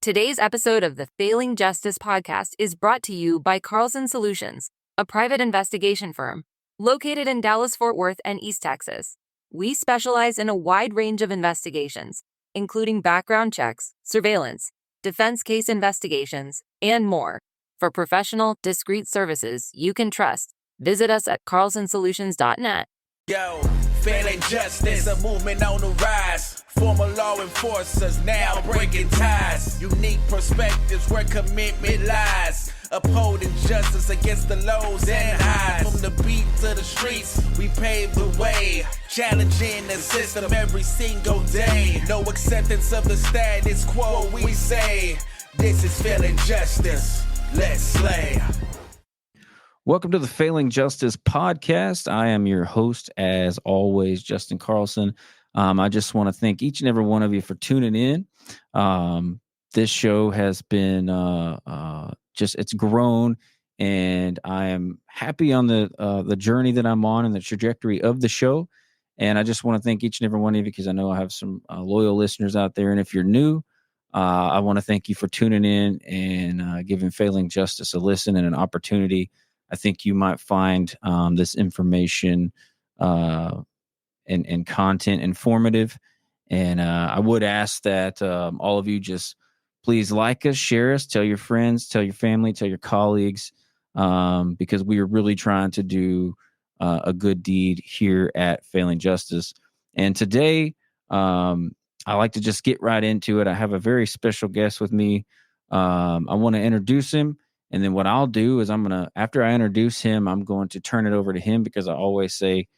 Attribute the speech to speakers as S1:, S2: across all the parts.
S1: Today's episode of the Failing Justice podcast is brought to you by Carlson Solutions, a private investigation firm located in Dallas-Fort Worth and East Texas. We specialize in a wide range of investigations, including background checks, surveillance, defense case investigations, and more. For professional, discreet services you can trust, visit us at carlsonsolutions.net.
S2: Yo, failing justice, a movement on the rise. Former law enforcers now breaking ties. Unique perspectives where commitment lies. Upholding justice against the lows and highs. From the beat to the streets, we pave the way. Challenging the system every single day. No acceptance of the status quo, we say. This is failing justice. Let's slay.
S3: Welcome to the Failing Justice podcast. I am your host, as always, Justin Carlson. I just want to thank each and every one of you for tuning in. This show has been it's grown, and I am happy on the journey that I'm on and the trajectory of the show. And I just want to thank each and every one of you because I know I have some loyal listeners out there. And if you're new, I want to thank you for tuning in and giving Failing Justice a listen and an opportunity. I think you might find this information and content informative. And I would ask that all of you just please like us, share us, tell your friends, tell your family, tell your colleagues, because we are really trying to do a good deed here at Failing Justice. And today, I like to just get right into it. I have a very special guest with me. I want to introduce him. And then what I'll do is after I introduce him, I'm going to turn it over to him because I always say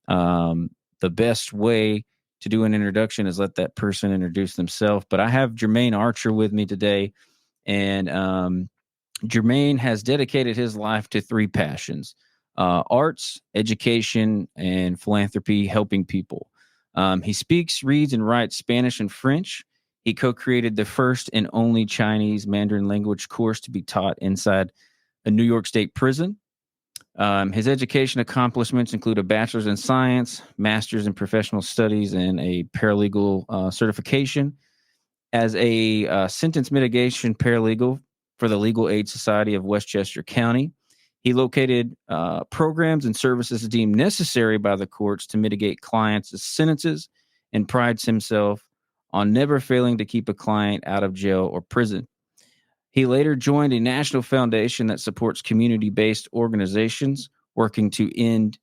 S3: the best way to do an introduction is let that person introduce themselves. But I have Jermaine Archer with me today. And Jermaine has dedicated his life to three passions: arts, education, and philanthropy, helping people. He speaks, reads, and writes Spanish and French. He co-created the first and only Chinese Mandarin language course to be taught inside a New York State prison. His education accomplishments include a bachelor's in science, master's in professional studies, and a paralegal certification. As a sentence mitigation paralegal for the Legal Aid Society of Westchester County, he located programs and services deemed necessary by the courts to mitigate clients' sentences and prides himself on never failing to keep a client out of jail or prison. He later joined a national foundation that supports community-based organizations working to end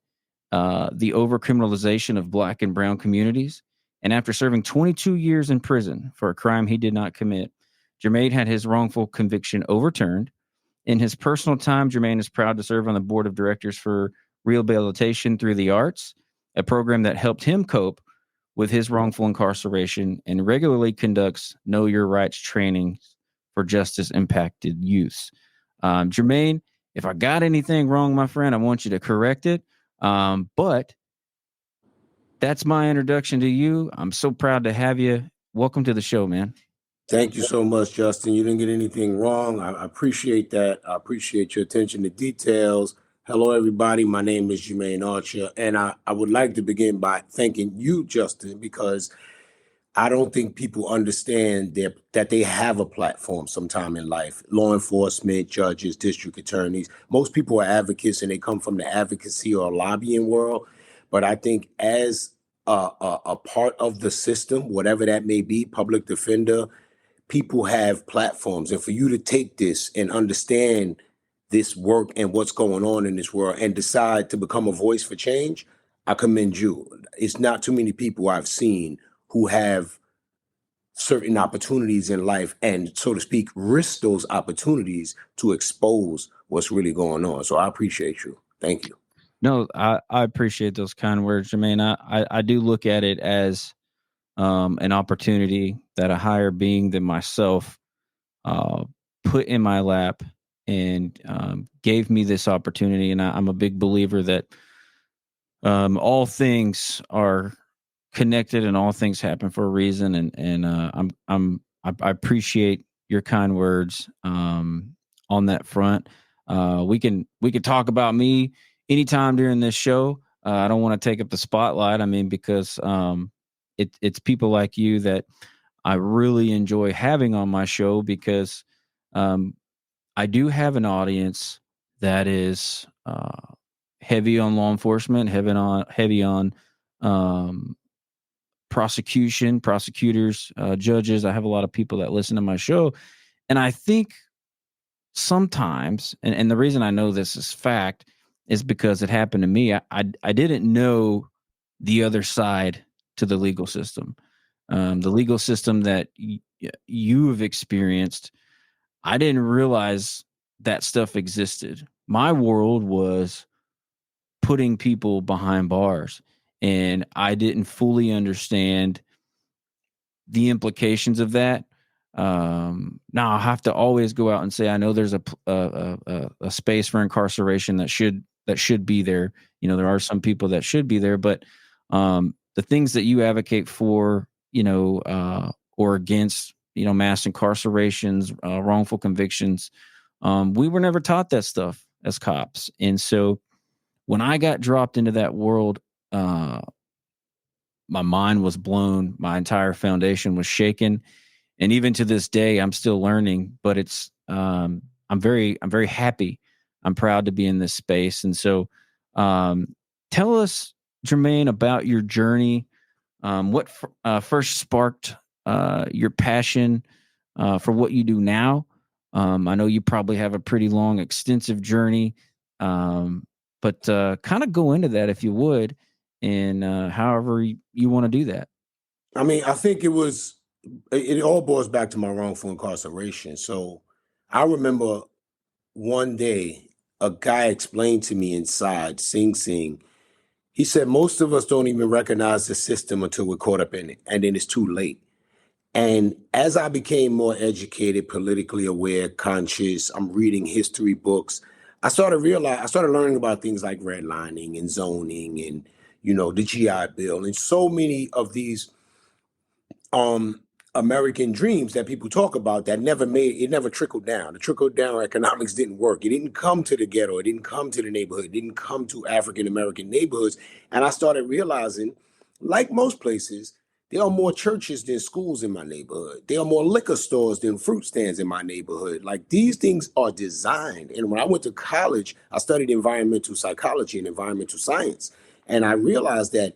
S3: the over-criminalization of Black and Brown communities. And after serving 22 years in prison for a crime he did not commit, Jermaine had his wrongful conviction overturned. In his personal time, Jermaine is proud to serve on the board of directors for Rehabilitation Through the Arts, a program that helped him cope with his wrongful incarceration, and regularly conducts Know Your Rights training for justice-impacted youths. Jermaine, if I got anything wrong, my friend, I want you to correct it. But that's my introduction to you. I'm so proud to have you. Welcome to the show, man.
S4: Thank you so much, Justin. You didn't get anything wrong. I appreciate that. I appreciate your attention to details. Hello, everybody. My name is Jermaine Archer, and I would like to begin by thanking you, Justin, because I don't think people understand that they have a platform sometime in life. Law enforcement, judges, district attorneys. Most people are advocates, and they come from the advocacy or lobbying world. But I think as a part of the system, whatever that may be, public defender, people have platforms. And for you to take this and understand this work and what's going on in this world and decide to become a voice for change, I commend you. It's not too many people I've seen who have certain opportunities in life and, so to speak, risk those opportunities to expose what's really going on. So I appreciate you. Thank you.
S3: No, I appreciate those kind words, Jermaine. I do look at it as an opportunity that a higher being than myself put in my lap and gave me this opportunity. And I'm a big believer that all things are connected and all things happen for a reason. And I appreciate your kind words on that front. We can talk about me anytime during this show. I don't want to take up the spotlight. I mean, because it's people like you that I really enjoy having on my show because I do have an audience that is heavy on law enforcement, heavy on prosecution, prosecutors, judges. I have a lot of people that listen to my show, and I think sometimes, and the reason I know this is fact is because it happened to me. I didn't know the other side to the legal system, the legal system that you have experienced. I didn't realize that stuff existed. My world was putting people behind bars, and I didn't fully understand the implications of that. Now I have to always go out and say I know there's a space for incarceration that should be there. You know, there are some people that should be there, but the things that you advocate for, or against, mass incarcerations, wrongful convictions, we were never taught that stuff as cops. And so when I got dropped into that world, my mind was blown. My entire foundation was shaken. And even to this day, I'm still learning, but it's, I'm very happy. I'm proud to be in this space. And so, tell us, Jermaine, about your journey. What first sparked your passion for what you do now? I know you probably have a pretty long, extensive journey, but kind of go into that if you would, and however you want to do that.
S4: I mean, I think it all boils back to my wrongful incarceration. So I remember one day a guy explained to me inside Sing Sing. He said, most of us don't even recognize the system until we're caught up in it, and then it's too late. And as I became more educated, politically aware, conscious, I'm reading history books, I started learning about things like redlining and zoning and, the GI Bill and so many of these American dreams that people talk about that never trickled down. The trickle down economics didn't work. It didn't come to the ghetto. It didn't come to the neighborhood. It didn't come to African American neighborhoods. And I started realizing, like most places, there are more churches than schools in my neighborhood. There are more liquor stores than fruit stands in my neighborhood. Like, these things are designed. And when I went to college, I studied environmental psychology and environmental science. And I realized that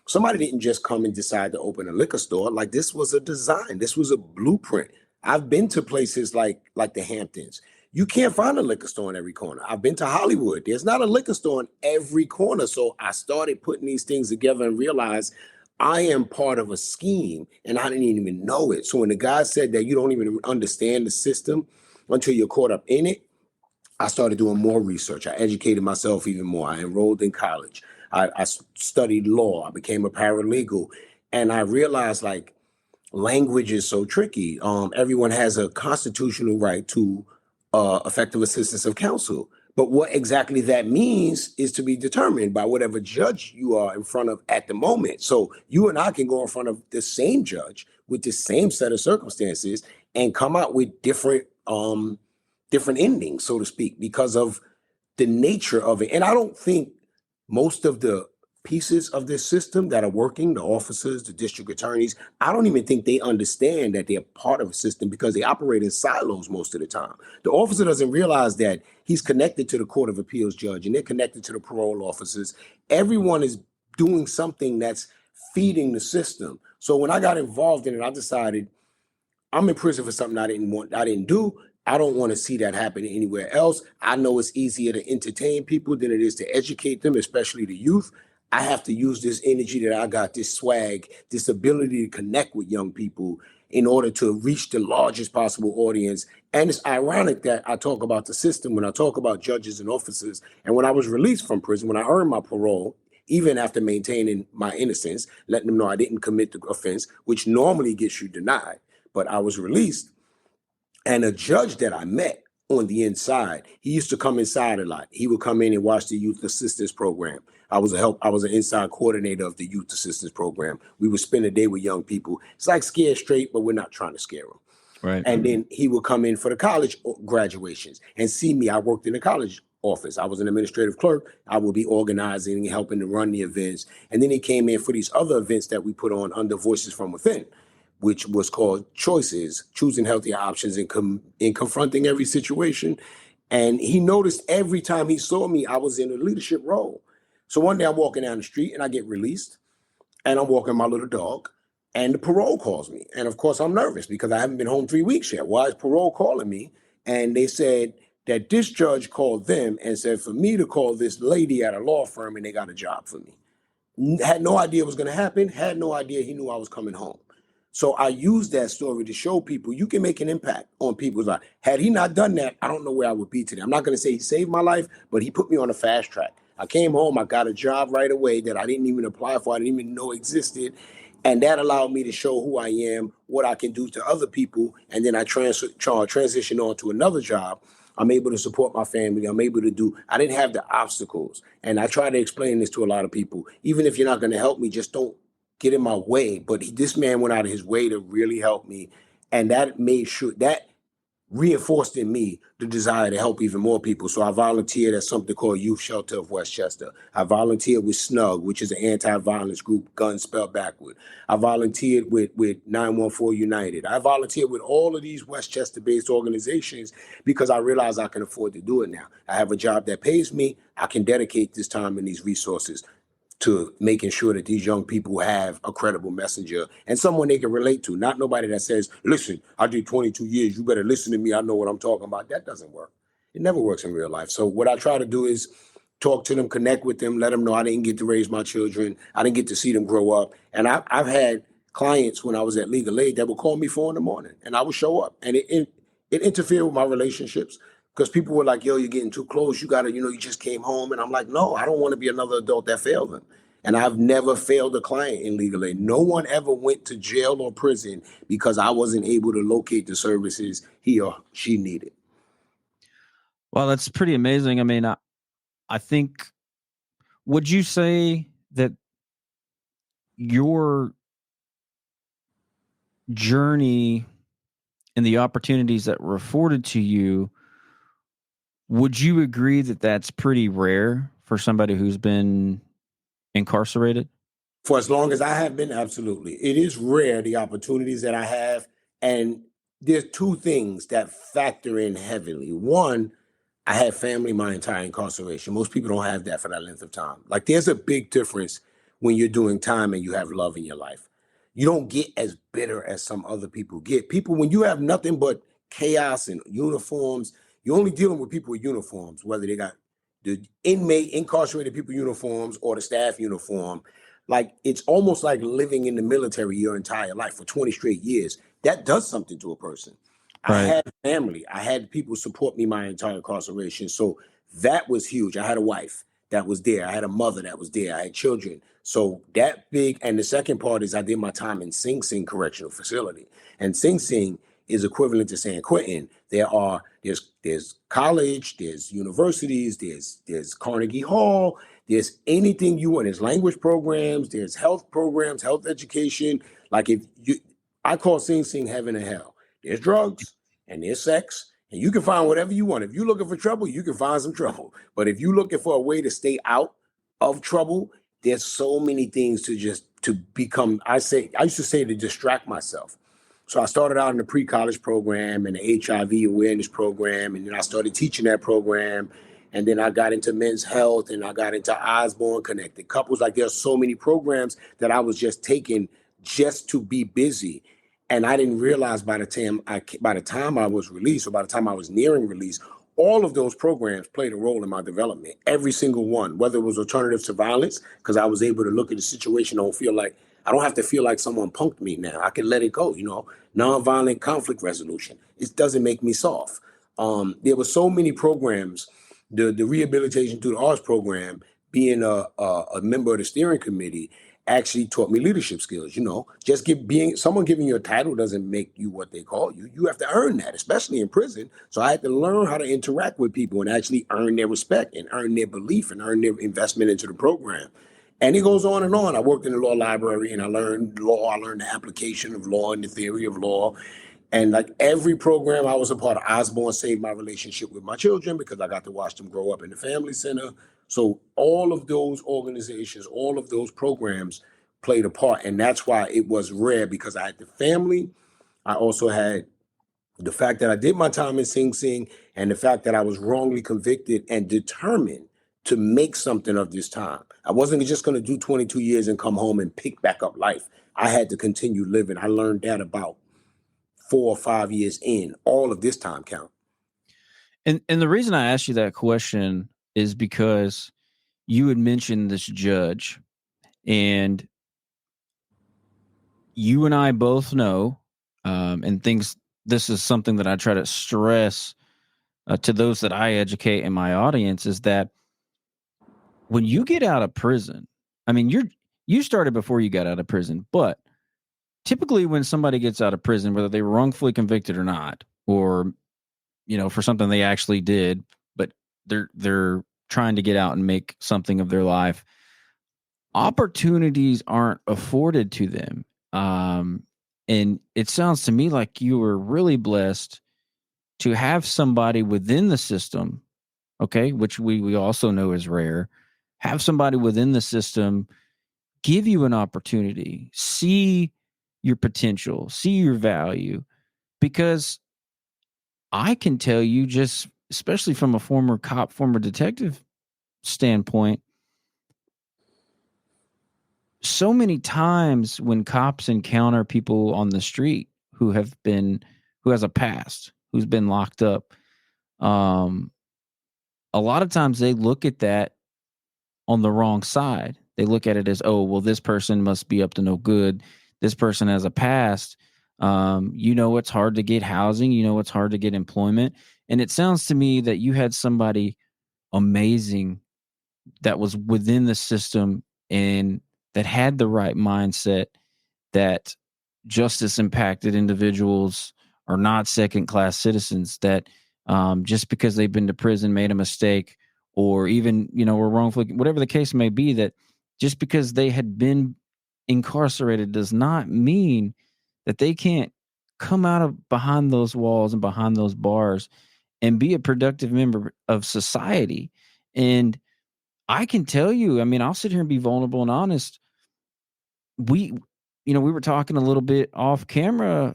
S4: somebody didn't just come and decide to open a liquor store. Like, this was a design. This was a blueprint. I've been to places like the Hamptons. You can't find a liquor store in every corner. I've been to Hollywood. There's not a liquor store in every corner. So I started putting these things together and realized I am part of a scheme, and I didn't even know it. So when the guy said that you don't even understand the system until you're caught up in it, I started doing more research. I educated myself even more. I enrolled in college. I studied law. I became a paralegal. And I realized, like, language is so tricky. Everyone has a constitutional right to effective assistance of counsel. But what exactly that means is to be determined by whatever judge you are in front of at the moment. So you and I can go in front of the same judge with the same set of circumstances and come out with different endings, so to speak, because of the nature of it. And I don't think most of the pieces of this system that are working, the officers, the district attorneys, I don't even think they understand that they're part of a system because they operate in silos most of the time. The officer doesn't realize that he's connected to the Court of Appeals judge and they're connected to the parole officers. Everyone is doing something that's feeding the system. So when I got involved in it, I decided I'm in prison for something I didn't do. I don't want to see that happen anywhere else. I know it's easier to entertain people than it is to educate them, especially the youth. I have to use this energy that I got, this swag, this ability to connect with young people in order to reach the largest possible audience. And it's ironic that I talk about the system when I talk about judges and officers. And when I was released from prison, when I earned my parole, even after maintaining my innocence, letting them know I didn't commit the offense, which normally gets you denied, but I was released. And a judge that I met on the inside, he used to come inside a lot. He would come in and watch the youth assistance program. I was an inside coordinator of the youth assistance program. We would spend a day with young people. It's like Scared Straight, but we're not trying to scare them.
S3: Right.
S4: And then he would come in for the college graduations and see me. I worked in the college office. I was an administrative clerk. I would be organizing and helping to run the events. And then he came in for these other events that we put on under Voices from Within. which was called Choices, Choosing Healthier Options in Confronting Every Situation. And he noticed every time he saw me, I was in a leadership role. So one day I'm walking down the street and I get released, and I'm walking my little dog, and the parole calls me. And of course I'm nervous because I haven't been home 3 weeks yet. Why is parole calling me? And they said that this judge called them and said for me to call this lady at a law firm, and they got a job for me. Had no idea it was going to happen, had no idea he knew I was coming home. So I used that story to show people you can make an impact on people's life. Had he not done that, I don't know where I would be today. I'm not going to say he saved my life, but he put me on a fast track. I came home, I got a job right away that I didn't even apply for, I didn't even know existed. And that allowed me to show who I am, what I can do to other people. And then I transition on to another job. I'm able to support my family. I didn't have the obstacles. And I try to explain this to a lot of people. Even if you're not going to help me, just don't get in my way. But this man went out of his way to really help me. And that reinforced in me the desire to help even more people. So I volunteered at something called Youth Shelter of Westchester. I volunteered with SNUG, which is an anti-violence group, guns spelled backward. I volunteered with 914 United. I volunteered with all of these Westchester-based organizations because I realized I can afford to do it now. I have a job that pays me. I can dedicate this time and these resources to making sure that these young people have a credible messenger and someone they can relate to. Not nobody that says, listen, I did 22 years, you better listen to me, I know what I'm talking about. That doesn't work. It never works in real life. So what I try to do is talk to them, connect with them, let them know I didn't get to raise my children. I didn't get to see them grow up. And I've had clients when I was at Legal Aid that would call me 4 a.m. and I would show up. And it interfered with my relationships. Because people were like, yo, you're getting too close. You got to, you just came home. And I'm like, no, I don't want to be another adult that failed them. And I've never failed a client in legal aid. No one ever went to jail or prison because I wasn't able to locate the services he or she needed.
S3: Well, that's pretty amazing. I mean, I think, would you say that your journey and the opportunities that were afforded to you, would you agree that that's pretty rare for somebody who's been incarcerated?
S4: For as long as I have been, absolutely. It is rare, the opportunities that I have. And there's 2 things that factor in heavily. One, I had family my entire incarceration. Most people don't have that for that length of time. Like, there's a big difference when you're doing time and you have love in your life. You don't get as bitter as some other people get. People, when you have nothing but chaos and uniforms, you're only dealing with people with uniforms, whether they got the incarcerated people uniforms or the staff uniform. Like, it's almost like living in the military your entire life for 20 straight years. That does something to a person. Right. I had family. I had people support me my entire incarceration. So that was huge. I had a wife that was there. I had a mother that was there. I had children. So that big. And the second part is I did my time in Sing Sing Correctional Facility. And Sing Sing is equivalent to San Quentin. There's college, there's universities, there's Carnegie Hall, there's anything you want. There's language programs, there's health programs, health education. Like, I call Sing Sing heaven and hell. There's drugs and there's sex, and you can find whatever you want. If you're looking for trouble, you can find some trouble. But if you're looking for a way to stay out of trouble, there's so many things to become. I used to say to distract myself. So I started out in the pre-college program and the HIV awareness program, and then I started teaching that program. And then I got into men's health, and I got into Osborne Connected Couples. Like, there's so many programs that I was just taking just to be busy. And I didn't realize by the time I was released, or by the time I was nearing release, all of those programs played a role in my development. Every single one, whether it was alternatives to violence, because I was able to look at the situation, I don't have to feel like someone punked me now. I can let it go, nonviolent conflict resolution. It doesn't make me soft. There were so many programs, the Rehabilitation Through the Arts program, being a member of the steering committee, actually taught me leadership skills. Just being someone giving you a title doesn't make you what they call you. You have to earn that, especially in prison. So I had to learn how to interact with people and actually earn their respect and earn their belief and earn their investment into the program. And it goes on and on. I worked in the law library and I learned law. I learned the application of law and the theory of law. And like every program I was a part of, Osborne saved my relationship with my children because I got to watch them grow up in the family center. So all of those organizations, all of those programs played a part. And that's why it was rare, because I had the family. I also had the fact that I did my time in Sing Sing, and the fact that I was wrongly convicted and determined to make something of this time. I wasn't just going to do 22 years and come home and pick back up life. I had to continue living. I learned that about 4 or 5 years in. All of this time count.
S3: And the reason I asked you that question is because you had mentioned this judge, and you and I both know, and things. This is something that I try to stress to those that I educate in my audience, is that when you get out of prison, I mean, you started before you got out of prison, but typically when somebody gets out of prison, whether they were wrongfully convicted or not, or for something they actually did, but they're trying to get out and make something of their life, opportunities aren't afforded to them. And it sounds to me like you were really blessed to have somebody within the system, okay, which we also know is rare, have somebody within the system give you an opportunity, see your potential, see your value. Because I can tell you, just especially from a former cop, former detective standpoint, so many times when cops encounter people on the street who has a past, who's been locked up, a lot of times they look at that on the wrong side. They look at it as, oh, well, this person must be up to no good. This person has a past. It's hard to get housing. It's hard to get employment. And it sounds to me that you had somebody amazing that was within the system and that had the right mindset, that justice impacted individuals are not second-class citizens, that just because they've been to prison, made a mistake, or even, were wrongfully, whatever the case may be, that just because they had been incarcerated does not mean that they can't come out of behind those walls and behind those bars and be a productive member of society. And I can tell you, I mean, I'll sit here and be vulnerable and honest. We were talking a little bit off camera.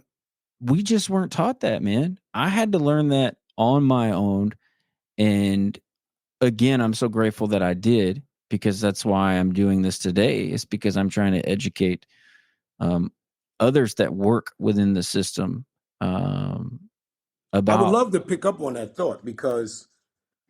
S3: We just weren't taught that, man. I had to learn that on my own. And again, I'm so grateful that I did, because that's why I'm doing this today. It's because I'm trying to educate others that work within the system about.
S4: I would love to pick up on that thought, because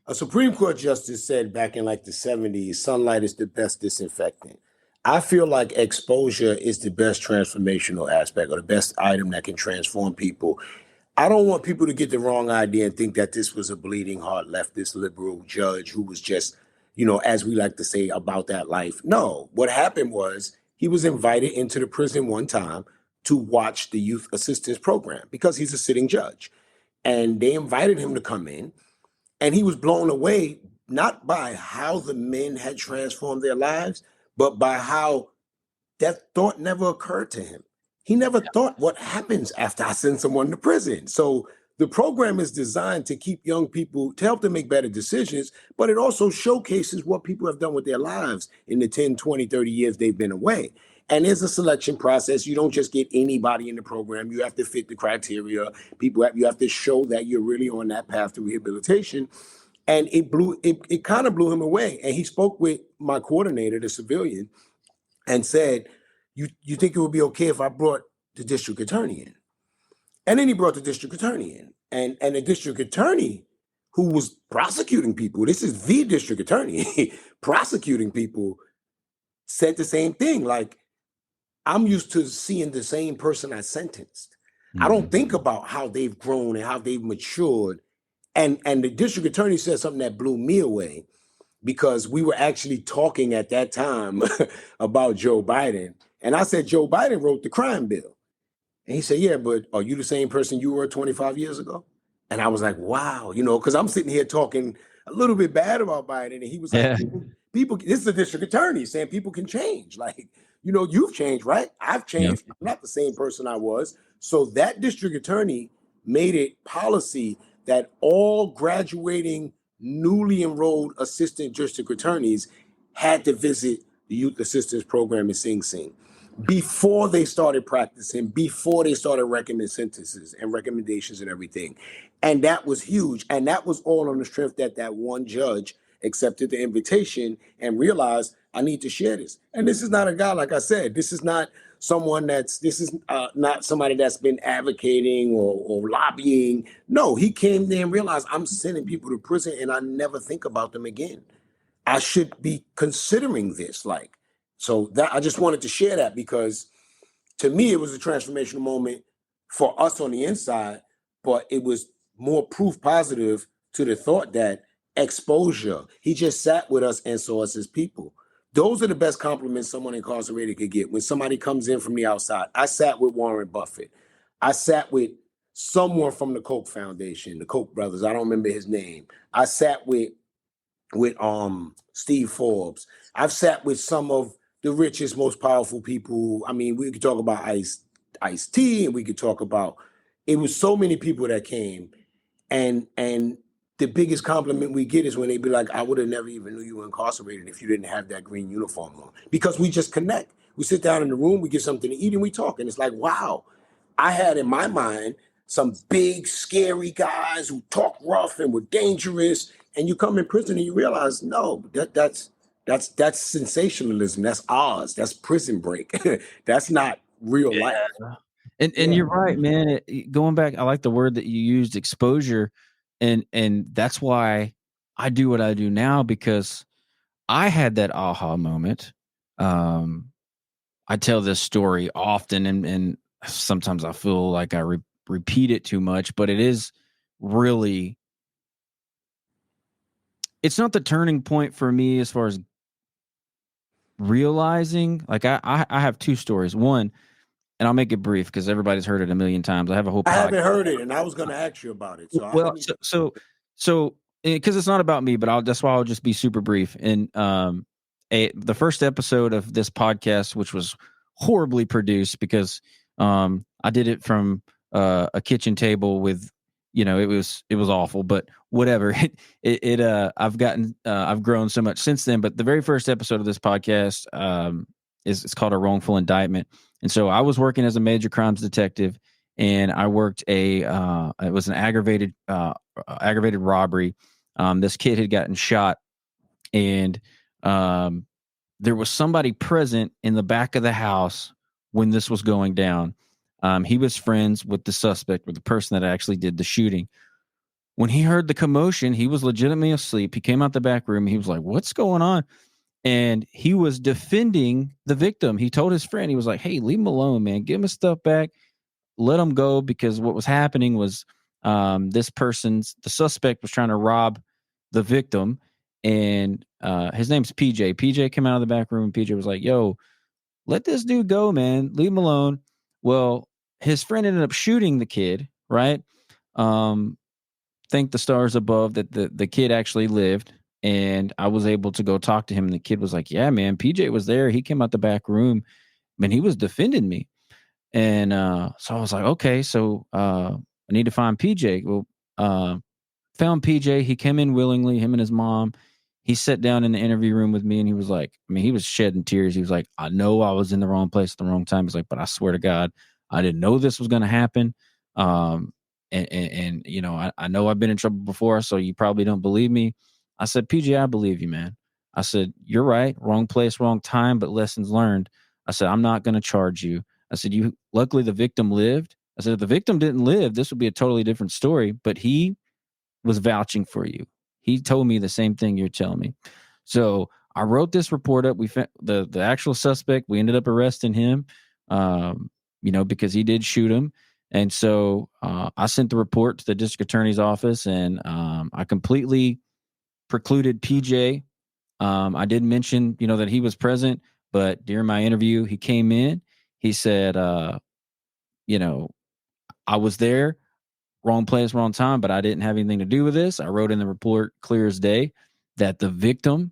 S4: a Supreme Court justice said back in like the 70s, sunlight is the best disinfectant. I feel like exposure is the best transformational aspect, or the best item that can transform people. I don't want people to get the wrong idea and think that this was a bleeding heart leftist liberal judge who was just, as we like to say, about that life. No, what happened was he was invited into the prison one time to watch the youth assistance program, because he's a sitting judge. And they invited him to come in, and he was blown away, not by how the men had transformed their lives, but by how that thought never occurred to him. He never thought, what happens after I send someone to prison? So the program is designed to keep young people, to help them make better decisions, but it also showcases what people have done with their lives in the 10, 20, 30 years they've been away. And there's a selection process. You don't just get anybody in the program. You have to fit the criteria. You have to show that you're really on that path to rehabilitation. And it kind of blew him away. And he spoke with my coordinator, the civilian, and said, you think it would be okay if I brought the district attorney in? And then he brought the district attorney in. And the district attorney, who was prosecuting people, this is the district attorney prosecuting people, said the same thing. Like, I'm used to seeing the same person I sentenced. Mm-hmm. I don't think about how they've grown and how they've matured. And the district attorney said something that blew me away, because we were actually talking at that time about Joe Biden. And I said, Joe Biden wrote the crime bill. And he said, yeah, but are you the same person you were 25 years ago? And I was like, wow, because I'm sitting here talking a little bit bad about Biden. And he was like, people, this is the district attorney saying people can change. Like, you've changed, right? I've changed. Yep. I'm not the same person I was. So that district attorney made it policy that all graduating, newly enrolled assistant district attorneys had to visit the youth assistance program in Sing Sing. before they started practicing, before they started reckoning sentences and recommendations and everything. And that was huge. And that was all on the strength that that one judge accepted the invitation and realized, I need to share this. And this is not a guy, like I said, this is not not somebody that's been advocating or lobbying. No, he came there and realized, I'm sending people to prison and I never think about them again. I should be considering this. So that I just wanted to share that, because to me, it was a transformational moment for us on the inside, but it was more proof positive to the thought that exposure, he just sat with us and saw us as people. Those are the best compliments someone incarcerated could get. When somebody comes in from the outside, I sat with Warren Buffett. I sat with someone from the Koch Foundation, the Koch brothers. I don't remember his name. I sat with Steve Forbes. I've sat with some of the richest, most powerful people. I mean, we could talk about Ice-T, and we could talk about, it was so many people that came, and the biggest compliment we get is when they be like, I would have never even knew you were incarcerated if you didn't have that green uniform on. Because we just connect. We sit down in the room, we get something to eat, and we talk. And it's like, wow, I had in my mind some big, scary guys who talk rough and were dangerous. And you come in prison and you realize, no, that's sensationalism. That's ours. That's prison break. That's not real life.
S3: And you're right, man. Going back, I like the word that you used, exposure, and that's why I do what I do now, because I had that aha moment. I tell this story often, and sometimes I feel like I repeat it too much, but it is really, it's not the turning point for me as far as realizing. Like I have two stories. One, and I'll make it brief because everybody's heard it a million times. I have a whole podcast.
S4: I haven't heard it, and I was going to ask you about it.
S3: So because it's not about me, but that's why I'll just be super brief. And the first episode of this podcast, which was horribly produced because I did it from a kitchen table with, it was awful, but whatever. I've grown so much since then. But the very first episode of this podcast it's called A Wrongful Indictment. And so I was working as a major crimes detective, and I worked it was an aggravated robbery. This kid had gotten shot, and there was somebody present in the back of the house when this was going down. He was friends with the suspect, with the person that actually did the shooting. When he heard the commotion, he was legitimately asleep. He came out the back room. He was like, "What's going on?" And he was defending the victim. He told his friend, he was like, "Hey, leave him alone, man. Give him his stuff back. Let him go." Because what was happening was the suspect was trying to rob the victim. And his name's PJ. PJ came out of the back room, and PJ was like, "Yo, let this dude go, man. Leave him alone." Well, his friend ended up shooting the kid, right? Thank the stars above that the kid actually lived. And I was able to go talk to him. And the kid was like, "Yeah, man, PJ was there. He came out the back room, man. He was defending me." And so I was like, okay, so I need to find PJ. Well, found PJ. He came in willingly, him and his mom. He sat down in the interview room with me, and he was like, he was shedding tears. He was like, "I know I was in the wrong place at the wrong time." He's like, "But I swear to God, I didn't know this was going to happen. And I know I've been in trouble before, so you probably don't believe me." I said, "PJ, I believe you, man." I said, "You're right. Wrong place, wrong time, but lessons learned." I said, "I'm not going to charge you." I said, luckily the victim lived. I said, if the victim didn't live, this would be a totally different story, but he was vouching for you. He told me the same thing you're telling me. So I wrote this report up. We found the actual suspect. We ended up arresting him, because he did shoot him. And so I sent the report to the district attorney's office, and I completely precluded PJ. I did mention, that he was present, but during my interview, he came in. He said, "I was there, wrong place, wrong time, but I didn't have anything to do with this." I wrote in the report clear as day that the victim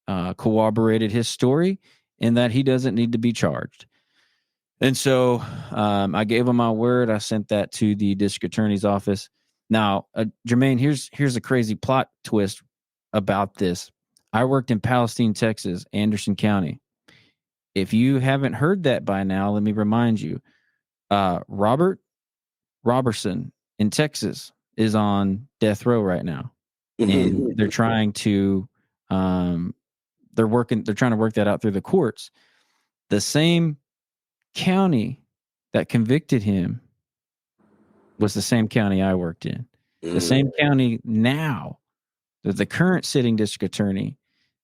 S3: corroborated his story and that he doesn't need to be charged. And so I gave him my word. I sent that to the district attorney's office. Now, Jermaine, here's a crazy plot twist about this. I worked in Palestine, Texas, Anderson County. if you haven't heard that by now, let me remind you. Robert Robertson in Texas is on death row right now, and they're trying to they're trying to work that out through the courts. The same county that convicted him was the same county I worked in. The same county now, the current sitting district attorney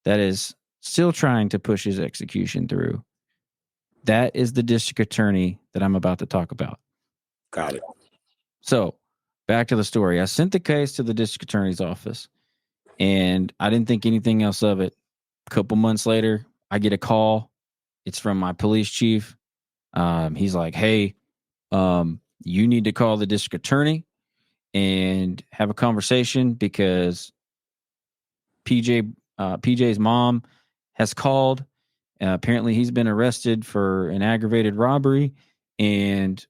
S3: that is still trying to push his execution through. That is the district attorney that I'm about to talk about.
S4: Got it.
S3: So back to the story. I sent the case to the district attorney's office, and I didn't think anything else of it. A couple months later, I get a call. It's from my police chief. He's like, hey, you need to call the district attorney and have a conversation because PJ's mom has called. Apparently he's been arrested for an aggravated robbery, and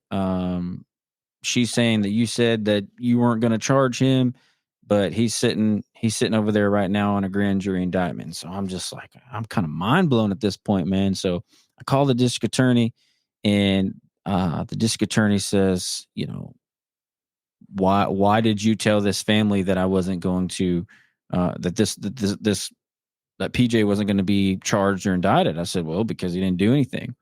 S3: she's saying that you said that you weren't going to charge him, but he's sitting over there right now on a grand jury indictment. So I'm just like, I'm kind of mind blown at this point, man. So I call the district attorney, and the district attorney says, you know, why did you tell this family that I wasn't going to that PJ wasn't going to be charged or indicted? I said, well, because he didn't do anything.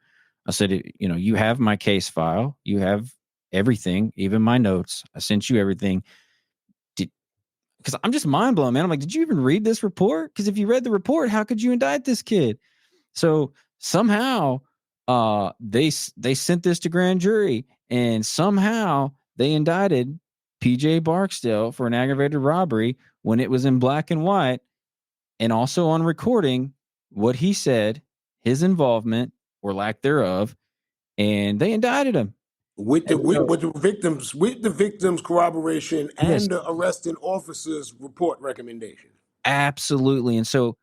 S3: I said, you know, you have my case file, you have everything, even my notes. I sent you everything. Because I'm just mind blown, man. I'm like, did you even read this report? Because if you read the report, how could you indict this kid? So somehow they sent this to grand jury, and somehow they indicted PJ Barksdale for an aggravated robbery when it was in black and white, and also on recording what he said, his involvement or lack thereof, and they indicted him
S4: with the victim's corroboration and
S3: yes,
S4: the arresting officer's report recommendation.
S3: absolutely. And so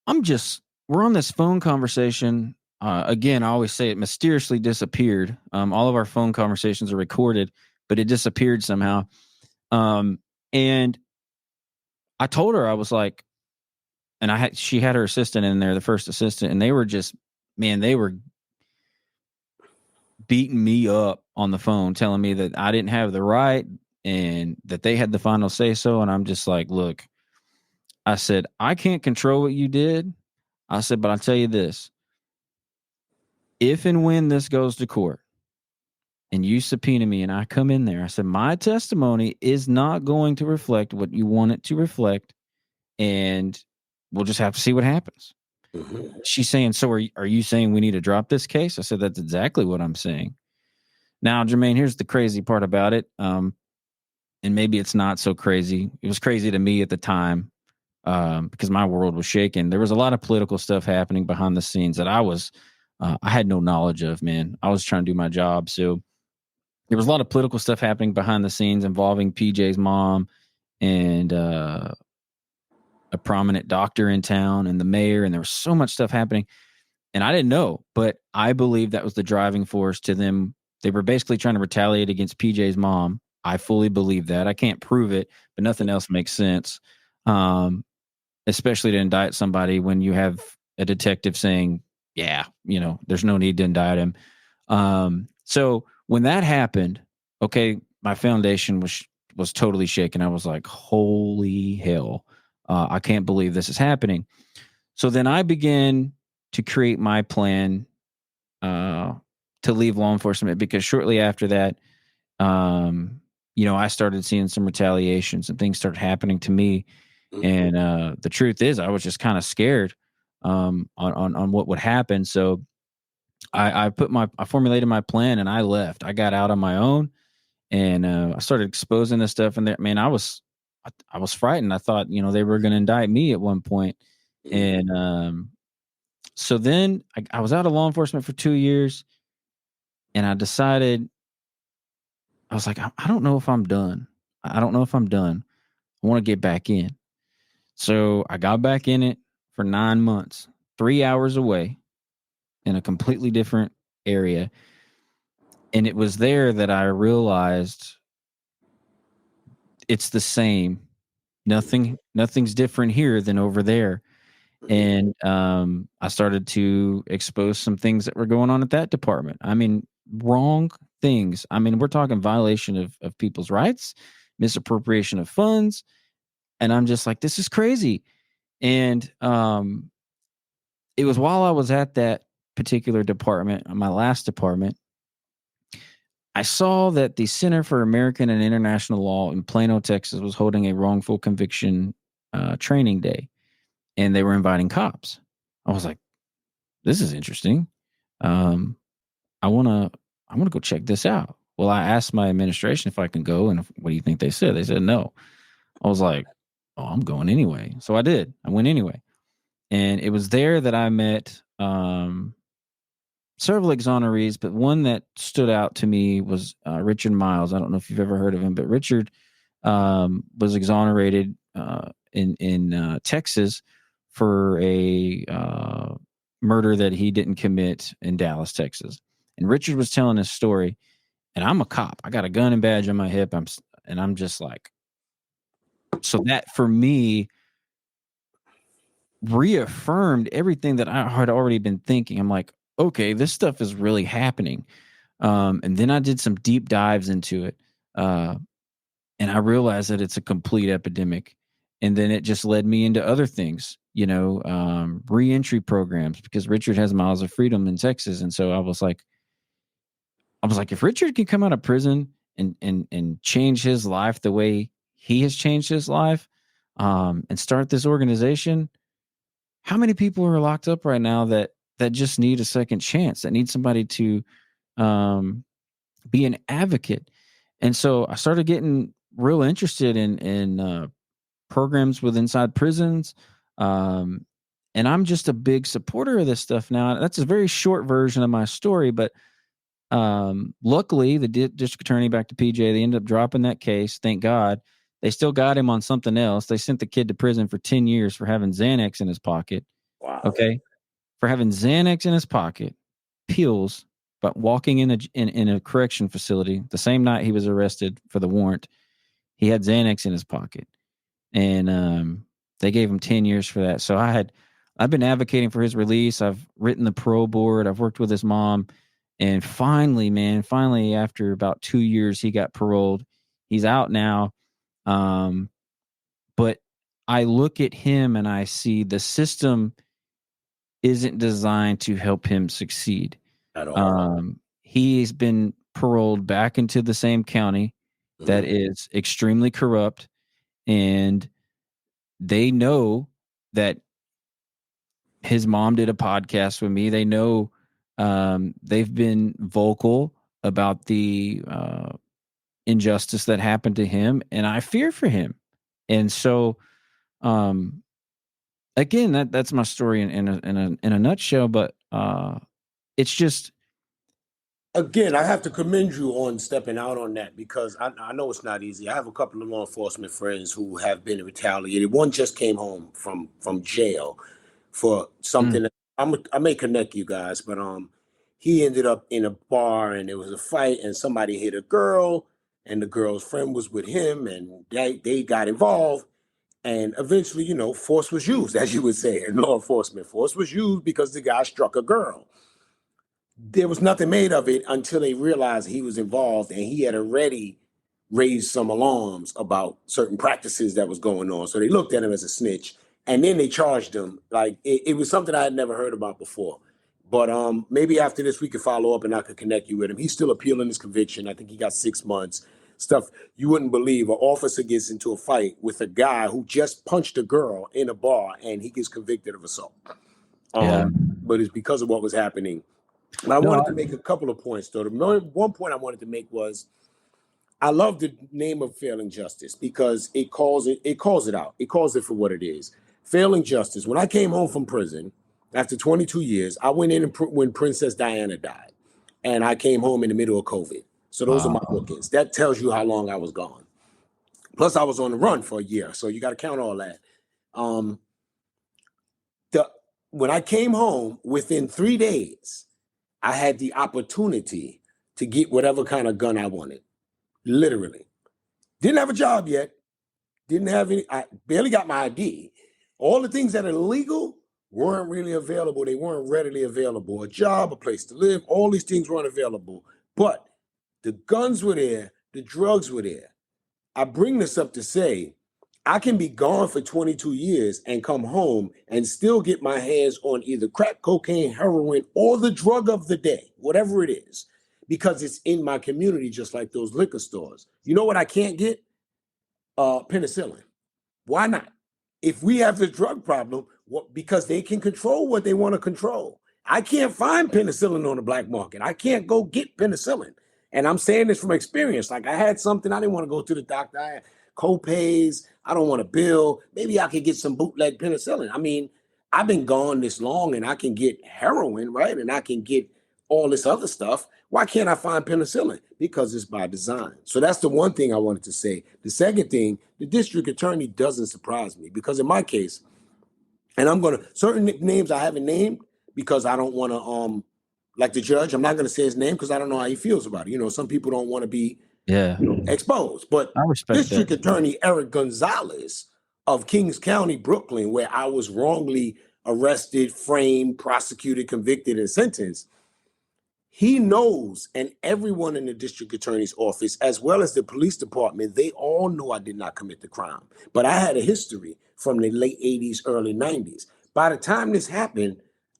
S3: we're on this phone conversation. Again, I always say it mysteriously disappeared. All of our phone conversations are recorded, but it disappeared somehow. And I told her, I was like, and she had her assistant in there, the first assistant, and they were just, man, they were beating me up on the phone, telling me that I didn't have the right and that they had the final say so. And I'm just like, look, I said, I can't control what you did. I said, but I'll tell you this. If and when this goes to court and you subpoena me and I come in there, I said, my testimony is not going to reflect what you want it to reflect. And we'll just have to see what happens. She's saying, so are you saying we need to drop this case? I said, that's exactly what I'm saying. Now, Jermaine, here's the crazy part about it. And maybe it's not so crazy. It was crazy to me at the time because my world was shaking. There was a lot of political stuff happening behind the scenes that I had no knowledge of, man. I was trying to do my job. So there was a lot of political stuff happening behind the scenes involving PJ's mom and a prominent doctor in town and the mayor. And there was so much stuff happening. And I didn't know, but I believe that was the driving force to them. They were basically trying to retaliate against PJ's mom. I fully believe that. I can't prove it, but nothing else makes sense. Especially to indict somebody when you have a detective saying, yeah, you know, there's no need to indict him. So when that happened, okay, my foundation was totally shaken. I was like, holy hell. I can't believe this is happening. So then I began to create my plan to leave law enforcement, because shortly after that, you know, I started seeing some retaliation. Some things started happening to me. And the truth is, I was just kind of scared on what would happen. So I formulated my plan and I left. I got out on my own and I started exposing this stuff. And there, man, I was frightened. I thought, you know, they were going to indict me at one point. And so then I was out of law enforcement for 2 years, and I decided, I was like, I don't know if I'm done. I don't know if I'm done. I want to get back in. So I got back in it for 9 months, 3 hours away in a completely different area. And it was there that I realized it's the same. Nothing's different here than over there. And I started to expose some things that were going on at that department. I mean, wrong things. I mean, we're talking violation of people's rights, misappropriation of funds. And I'm just like, this is crazy. And it was while I was at that particular department, my last department, I saw that the Center for American and International Law in Plano, Texas, was holding a wrongful conviction training day, and they were inviting cops. I was like, this is interesting. I want to go check this out. Well, I asked my administration if I can go, and what do you think they said? They said no. I was like, oh, I'm going anyway. So I did. I went anyway. And it was there that I met several exonerees, but one that stood out to me was Richard Miles. I don't know if you've ever heard of him, but Richard was exonerated in Texas for a murder that he didn't commit in Dallas, Texas. And Richard was telling his story, and I'm a cop. I got a gun and badge on my hip. I'm just like, so that for me reaffirmed everything that I had already been thinking. I'm like, okay, this stuff is really happening. And then I did some deep dives into it. And I realized that it's a complete epidemic. And then it just led me into other things, reentry programs, because Richard has Miles of Freedom in Texas. And so I was like, if Richard can come out of prison and change his life the way he has changed his life, and start this organization, how many people are locked up right now that just need a second chance, that need somebody to be an advocate? And so I started getting real interested in programs with inside prisons. And I'm just a big supporter of this stuff now. That's a very short version of my story, but luckily the district attorney back to PJ, they ended up dropping that case. Thank God. They still got him on something else. They sent the kid to prison for 10 years for having Xanax in his pocket.
S4: Wow.
S3: Okay. For having Xanax in his pocket, pills, but walking in a correction facility the same night he was arrested for the warrant, he had Xanax in his pocket. And they gave him 10 years for that. So I've been advocating for his release. I've written the parole board. I've worked with his mom. And finally, after about 2 years, he got paroled. He's out now. But I look at him and I see the system isn't designed to help him succeed
S4: At all.
S3: He's been paroled back into the same county that is extremely corrupt, and they know that his mom did a podcast with me. They know they've been vocal about the injustice that happened to him, and I fear for him. And so, again, that's my story in a nutshell. But it's just,
S4: again, I have to commend you on stepping out on that, because I know it's not easy. I have a couple of law enforcement friends who have been retaliated. One just came home from jail for something. That I may connect you guys, but he ended up in a bar and there was a fight and somebody hit a girl and the girl's friend was with him and they got involved. And eventually, force was used, as you would say, in law enforcement. Force was used because the guy struck a girl. There was nothing made of it until they realized he was involved, and he had already raised some alarms about certain practices that was going on. So they looked at him as a snitch, and then they charged him. Like it was something I had never heard about before. But maybe after this we could follow up and I could connect you with him. He's still appealing his conviction. I think he got 6 months. Stuff you wouldn't believe. An officer gets into a fight with a guy who just punched a girl in a bar, and he gets convicted of assault. But it's because of what was happening. And I wanted to make a couple of points, though. One point I wanted to make was I love the name of failing justice because it calls it out. It calls it for what it is. Failing justice. When I came home from prison after 22 years, I went in when Princess Diana died, and I came home in the middle of COVID. So those are my bookings. That tells you how long I was gone. Plus, I was on the run for a year, so you got to count all that. When I came home, within 3 days, I had the opportunity to get whatever kind of gun I wanted. Literally. Didn't have a job yet. Didn't have any. I barely got my ID. All the things that are legal, weren't really available. They weren't readily available. A job, a place to live, all these things weren't available. But the guns were there, the drugs were there. I bring this up to say, I can be gone for 22 years and come home and still get my hands on either crack cocaine, heroin, or the drug of the day, whatever it is, because it's in my community, just like those liquor stores. You know what I can't get? Penicillin. Why not? If we have this drug problem, because they can control what they want to control. I can't find penicillin on the black market. I can't go get penicillin. And I'm saying this from experience. Like, I had something, I didn't want to go to the doctor. I had co-pays. I don't want to bill. Maybe I could get some bootleg penicillin. I mean, I've been gone this long and I can get heroin, right? And I can get all this other stuff. Why can't I find penicillin? Because it's by design. So that's the one thing I wanted to say. The second thing, the district attorney doesn't surprise me, because in my case, and I'm going to, certain names I haven't named because I don't want to, like the judge, I'm not going to say his name because I don't know how he feels about it. You know, some people don't want to be exposed. But
S3: I respect
S4: District
S3: that.
S4: Attorney Eric Gonzalez of Kings County, Brooklyn, where I was wrongly arrested, framed, prosecuted, convicted, and sentenced, he knows, and everyone in the district attorney's office, as well as the police department, they all know I did not commit the crime. But I had a history from the late 80s, early 90s. By the time this happened,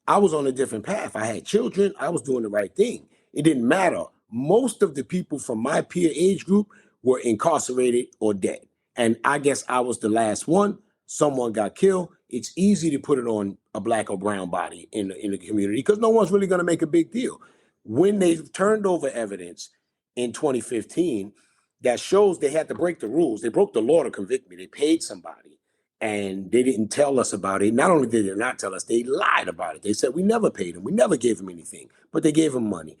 S4: I was on a different path. I had children. I was doing the right thing. It didn't matter. Most of the people from my peer age group were incarcerated or dead. And I guess I was the last one. Someone got killed. It's easy to put it on a black or brown body in the community because no one's really going to make a big deal. When they turned over evidence in 2015 that shows they had to break the rules, they broke the law to convict me. They paid somebody and they didn't tell us about it. Not only did they not tell us, they lied about it. They said we never paid him. We never gave him anything, but they gave him money.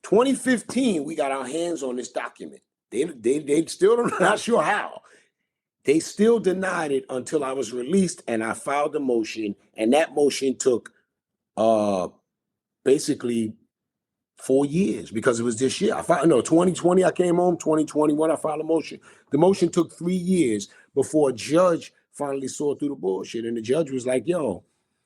S4: 2015, we got our hands on this document. They still not sure how. They still denied it until I was released and I filed a motion, and that motion took basically 4 years because it was this year. 2020 I came home, 2021 I filed a motion. The motion took 3 years before a judge finally saw through the bullshit. And the judge was like, yo,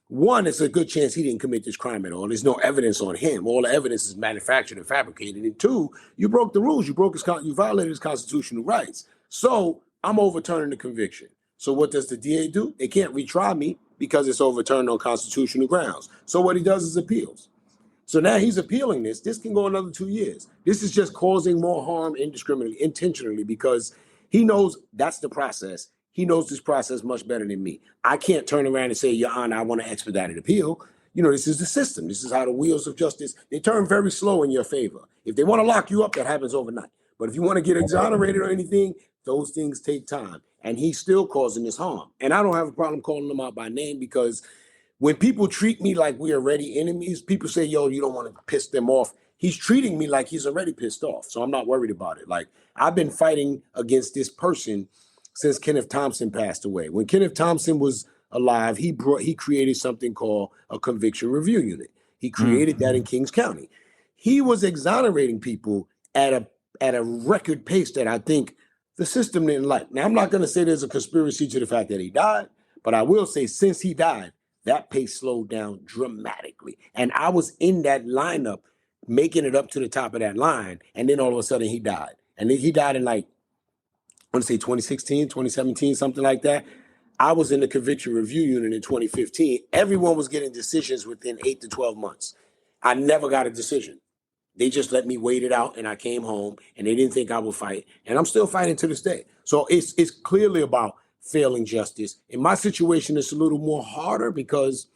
S4: one, it's a good chance he didn't commit this crime at all. There's no evidence on him. All the evidence is manufactured and fabricated. And two, you broke the rules. You violated his constitutional rights. So I'm overturning the conviction. So what does the DA do? They can't retry me because it's overturned on constitutional grounds. So what he does is appeals. So now he's appealing this. This can go another 2 years. This is just causing more harm indiscriminately, intentionally, because he knows that's the process. He knows this process much better than me. I can't turn around and say, Your Honor, I want to expedite an appeal. You know, this is the system. This is how the wheels of justice, they turn very slow in your favor. If they want to lock you up, that happens overnight. But if you want to get exonerated or anything, those things take time. And he's still causing this harm. And I don't have a problem calling them out by name because when people treat me like we're already enemies, people say, yo, you don't want to piss them off. He's treating me like he's already pissed off. So I'm not worried about it. Like, I've been fighting against this person since Kenneth Thompson passed away. When Kenneth Thompson was alive, he created something called a conviction review unit. He created that in Kings County. He was exonerating people at a record pace that I think the system didn't like. Now, I'm not going to say there's a conspiracy to the fact that he died, but I will say since he died, that pace slowed down dramatically. And I was in that lineup, making it up to the top of that line. And then all of a sudden he died. And then he died in like, I want to say 2016, 2017, something like that. I was in the conviction review unit in 2015. Everyone was getting decisions within 8 to 12 months. I never got a decision. They just let me wait it out and I came home and they didn't think I would fight. And I'm still fighting to this day. So it's clearly about failing justice. In my situation, it's a little more harder because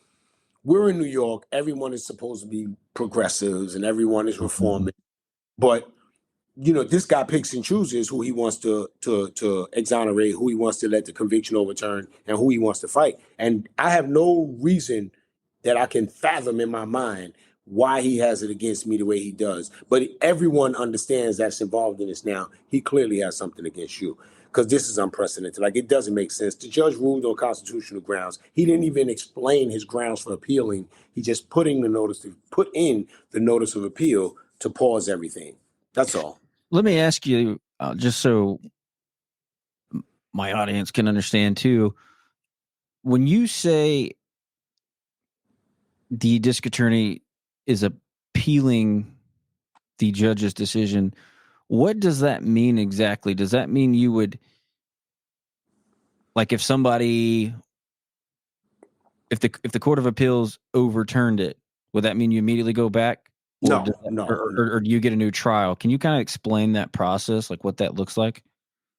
S4: we're in New York. Everyone is supposed to be progressives and everyone is reforming. But, you know, this guy picks and chooses who he wants to exonerate, who he wants to let the conviction overturn, and who he wants to fight. And I have no reason that I can fathom in my mind why he has it against me the way he does. But everyone understands that's involved in this now. He clearly has something against you because this is unprecedented. Like, it doesn't make sense. The judge ruled on constitutional grounds. He didn't even explain his grounds for appealing. He just put in the notice of appeal to pause everything. That's all.
S3: Let me ask you, just so my audience can understand too, when you say the district attorney is appealing the judge's decision. What does that mean exactly? Does that mean you would, like, if the Court of Appeals overturned it, would that mean you immediately go back? Or
S4: No.
S3: Or do you get a new trial? Can you kind of explain that process, like what that looks like?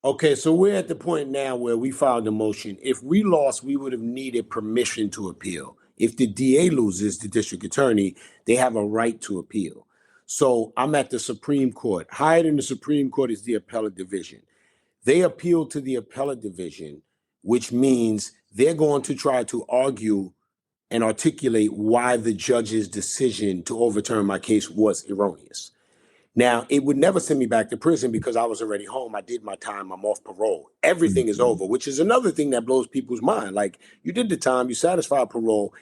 S4: Okay, so we're at the point now where we filed a motion. If we lost, we would have needed permission to appeal. If the DA loses, the district attorney, they have a right to appeal. So I'm at the Supreme Court. Higher than the Supreme Court is the appellate division. They appeal to the appellate division, which means they're going to try to argue and articulate why the judge's decision to overturn my case was erroneous. Now, it would never send me back to prison because I was already home. I did my time. I'm off parole. Everything is over, which is another thing that blows people's mind. Like, you did the time, you satisfied parole.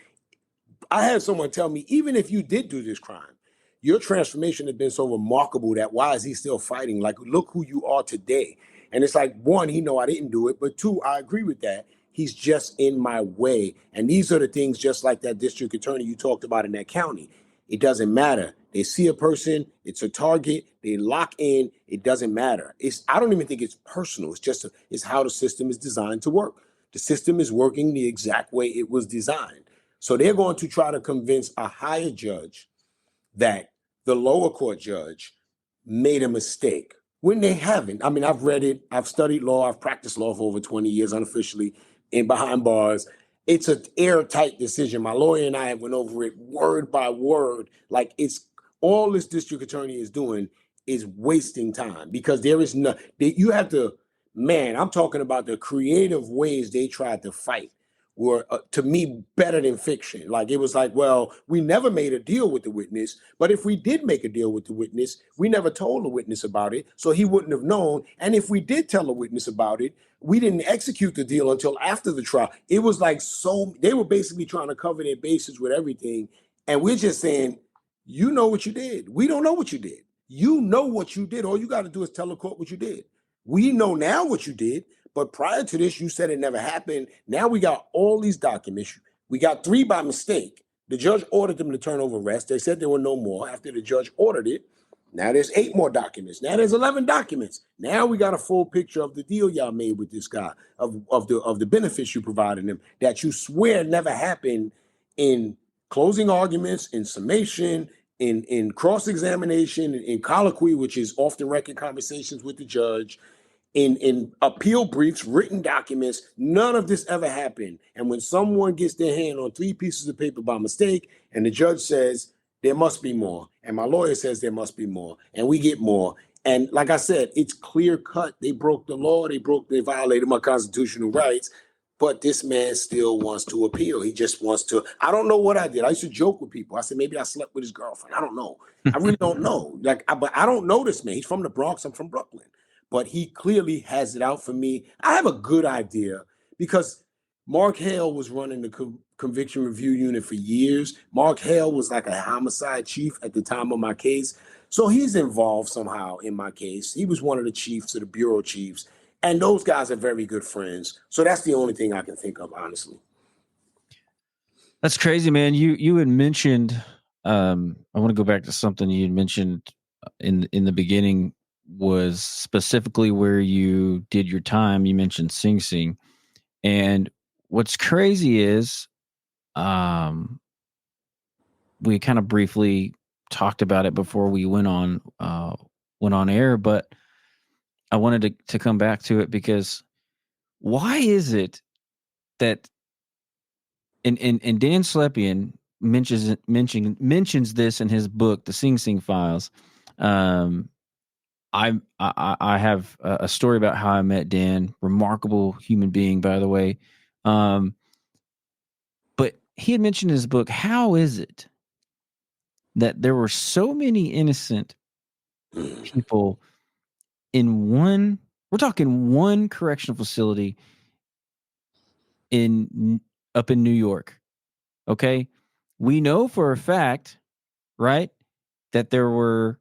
S4: I had someone tell me, even if you did do this crime, your transformation has been so remarkable that why is he still fighting? Like, look who you are today. And it's like, one, he know I didn't do it, but two, I agree with that. He's just in my way. And these are the things, just like that district attorney you talked about in that county. It doesn't matter. They see a person, it's a target, they lock in, it doesn't matter. I don't even think it's personal. It's just, it's how the system is designed to work. The system is working the exact way it was designed. So they're going to try to convince a higher judge that the lower court judge made a mistake when they haven't. I mean, I've read it, I've studied law, I've practiced law for over 20 years unofficially and behind bars. It's an airtight decision. My lawyer and I went over it word by word. Like, it's all this district attorney is doing is wasting time because there is no, you have to, man, I'm talking about the creative ways they tried to fight were, to me, better than fiction. Like, it was like, well, we never made a deal with the witness, but if we did make a deal with the witness, we never told the witness about it, so he wouldn't have known. And if we did tell the witness about it, we didn't execute the deal until after the trial. It was like, so they were basically trying to cover their bases with everything. And we're just saying, you know what you did. We don't know what you did. You know what you did. All you got to do is tell the court what you did. We know now what you did. But prior to this, you said it never happened. Now we got all these documents. We got 3 by mistake. The judge ordered them to turn over rest. They said there were no more after the judge ordered it. Now there's 8 more documents. Now there's 11 documents. Now we got a full picture of the deal y'all made with this guy, of the benefits you provided him that you swear never happened in closing arguments, in summation, in cross-examination, in colloquy, which is often record conversations with the judge, in appeal briefs, written documents. None of this ever happened. And when someone gets their hand on 3 pieces of paper by mistake, and the judge says, there must be more, and my lawyer says there must be more, and we get more. And like I said, it's clear cut. They broke the law. They violated my constitutional rights. But this man still wants to appeal. He just wants to. I don't know what I did. I used to joke with people. I said, maybe I slept with his girlfriend. I don't know. I really don't know. But I don't know this man. He's from the Bronx. I'm from Brooklyn. But he clearly has it out for me. I have a good idea because Mark Hale was running the conviction review unit for years. Mark Hale was like a homicide chief at the time of my case. So he's involved somehow in my case. He was one of the chiefs of the bureau chiefs. And those guys are very good friends. So that's the only thing I can think of, honestly.
S3: That's crazy, man. You had mentioned, I want to go back to something you had mentioned in the beginning, was specifically where you did your time. You mentioned Sing Sing. And what's crazy is we kind of briefly talked about it before we went on air, but I wanted to come back to it because why is it that and Dan Slepian mentions this in his book, The Sing Sing Files. I have a story about how I met Dan, remarkable human being, by the way. But he had mentioned in his book, how is it that there were so many innocent people in one correctional facility up in New York? Okay. We know for a fact, right, that there were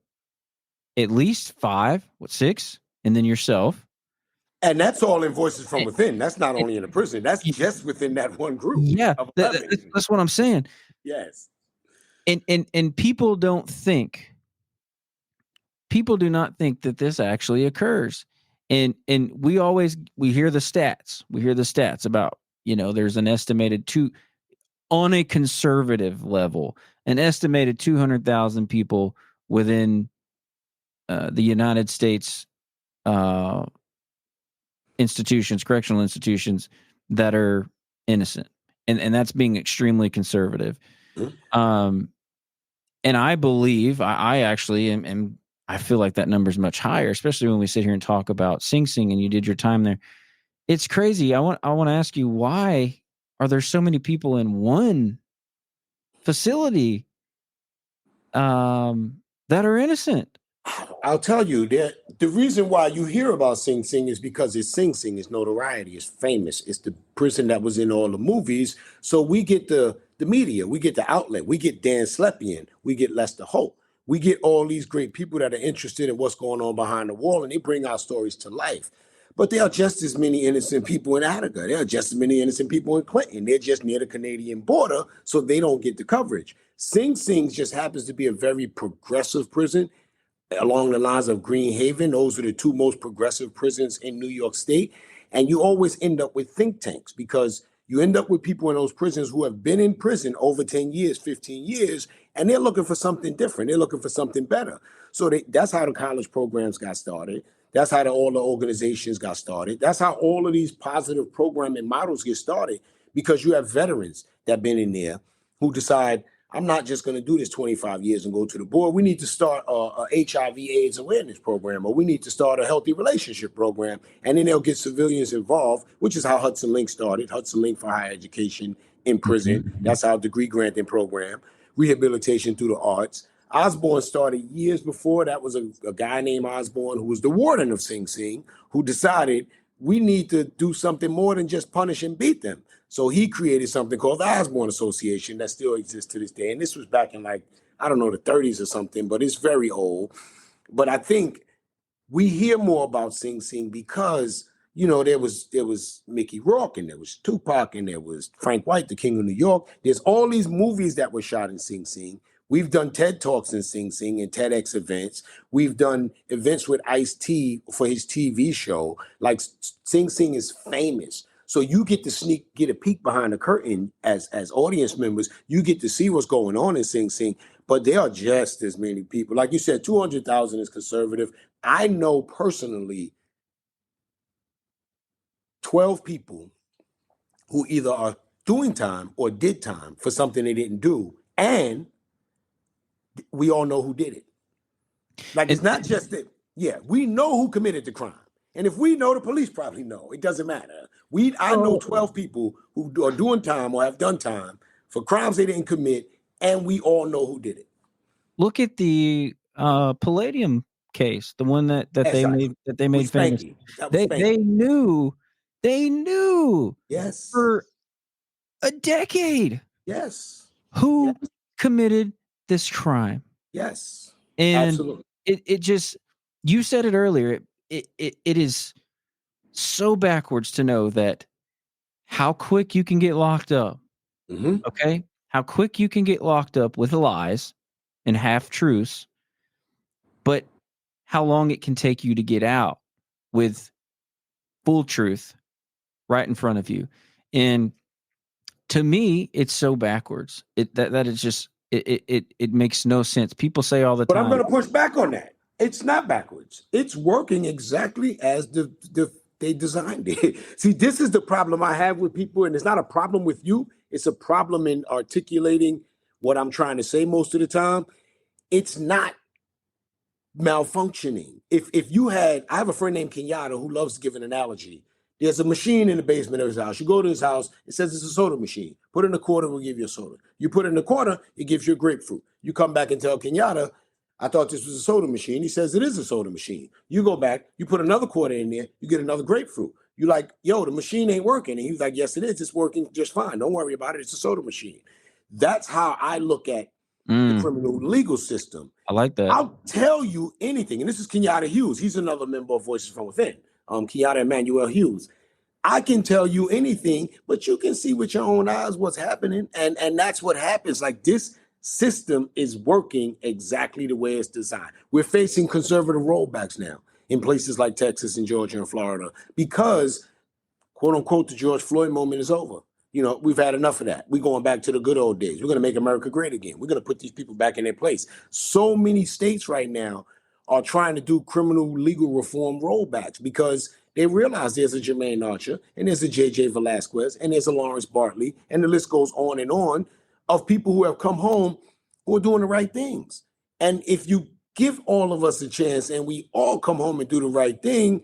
S3: at least 5, 6, and then yourself.
S4: And that's all in Voices from Within. That's not only in a prison. That's just within that one group.
S3: Yeah, that's what I'm saying.
S4: Yes.
S3: And people do not think that this actually occurs. And we hear the stats. We hear the stats about, there's an estimated on a conservative level, an estimated 200,000 people within the United States correctional institutions that are innocent. And that's being extremely conservative.
S4: Mm-hmm.
S3: And I believe, I actually am, I feel like that number is much higher, especially when we sit here and talk about Sing Sing and you did your time there. It's crazy. I want to ask you, why are there so many people in one facility that are innocent?
S4: I'll tell you that the reason why you hear about Sing Sing is because it's Sing Sing, it's notoriety, it's famous, it's the prison that was in all the movies. So we get the media, we get the outlet, we get Dan Slepian, we get Lester Holt, we get all these great people that are interested in what's going on behind the wall, and they bring our stories to life. But there are just as many innocent people in Attica. There are just as many innocent people in Clinton. They're just near the Canadian border, so they don't get the coverage. Sing Sing just happens to be a very progressive prison along the lines of Green Haven. Those are the two most progressive prisons in New York State. And you always end up with think tanks because you end up with people in those prisons who have been in prison over 10 years, 15 years, and they're looking for something different. They're looking for something better. So that's how the college programs got started. That's how all the organizations got started. That's how all of these positive programming models get started, because you have veterans that have been in there who decide, I'm not just going to do this 25 years and go to the board. We need to start a HIV/AIDS awareness program, or we need to start a healthy relationship program. And then they'll get civilians involved, which is how Hudson Link started. Hudson Link for higher education in prison.
S3: Mm-hmm.
S4: That's our degree granting program. Rehabilitation Through the Arts. Osborne started years before. That was a guy named Osborne, who was the warden of Sing Sing, who decided we need to do something more than just punish and beat them. So he created something called the Osborne Association that still exists to this day. And this was back in the 30s or something, but it's very old. But I think we hear more about Sing Sing because, there was Mickey Rourke, and there was Tupac, and there was Frank White, the King of New York. There's all these movies that were shot in Sing Sing. We've done TED Talks in Sing Sing and TEDx events. We've done events with Ice-T for his TV show. Sing Sing is famous. So you get to get a peek behind the curtain as audience members. You get to see what's going on in Sing Sing. But there are just as many people. Like you said, 200,000 is conservative. I know personally 12 people who either are doing time or did time for something they didn't do. And we all know who did it. It's not just that. Yeah, we know who committed the crime. And if we know, the police probably know. It doesn't matter. I know 12 people who are doing time or have done time for crimes they didn't commit, and we all know who did it.
S3: Look at the Palladium case, the one that they made famous. They knew
S4: yes,
S3: for a decade who committed this crime.
S4: Yes,
S3: and
S4: absolutely.
S3: It just, you said it earlier, it is so backwards to know that how quick you can get locked up.
S4: Mm-hmm.
S3: Okay, how quick you can get locked up with lies and half truths, but how long it can take you to get out with full truth right in front of you. And to me, it's so backwards. That is just, it makes no sense. People say all the time.
S4: But I'm going to push back on that. It's not backwards. It's working exactly as they designed it. See, this is the problem I have with people, and it's not a problem with you. It's a problem in articulating what I'm trying to say most of the time. It's not malfunctioning. I have a friend named Kenyatta who loves to give an analogy. There's a machine in the basement of his house. You go to his house, it says it's a soda machine. Put in a quarter, we'll give you a soda. You put in a quarter, it gives you a grapefruit. You come back and tell Kenyatta, I thought this was a soda machine. He says it is a soda machine. You go back, you put another quarter in there, you get another grapefruit. You're like, yo, the machine ain't working. And he's like, yes, it is. It's working just fine. Don't worry about it. It's a soda machine. That's how I look at the criminal legal system.
S3: I like that.
S4: I'll tell you anything. And this is Kenyatta Hughes. He's another member of Voices from Within. Kenyatta Emmanuel Hughes. I can tell you anything, but you can see with your own eyes what's happening. And that's what happens. Like this system is working exactly the way it's designed. We're facing conservative rollbacks now in places like Texas and Georgia and Florida because, quote unquote, the George Floyd moment is over. We've had enough of that. We're going back to the good old days. We're going to make America great again. We're going to put these people back in their place. So many states right now are trying to do criminal legal reform rollbacks because they realize there's a Jermaine Archer and there's a J.J. Velasquez and there's a Lawrence Bartley, and the list goes on of people who have come home who are doing the right things. And if you give all of us a chance and we all come home and do the right thing,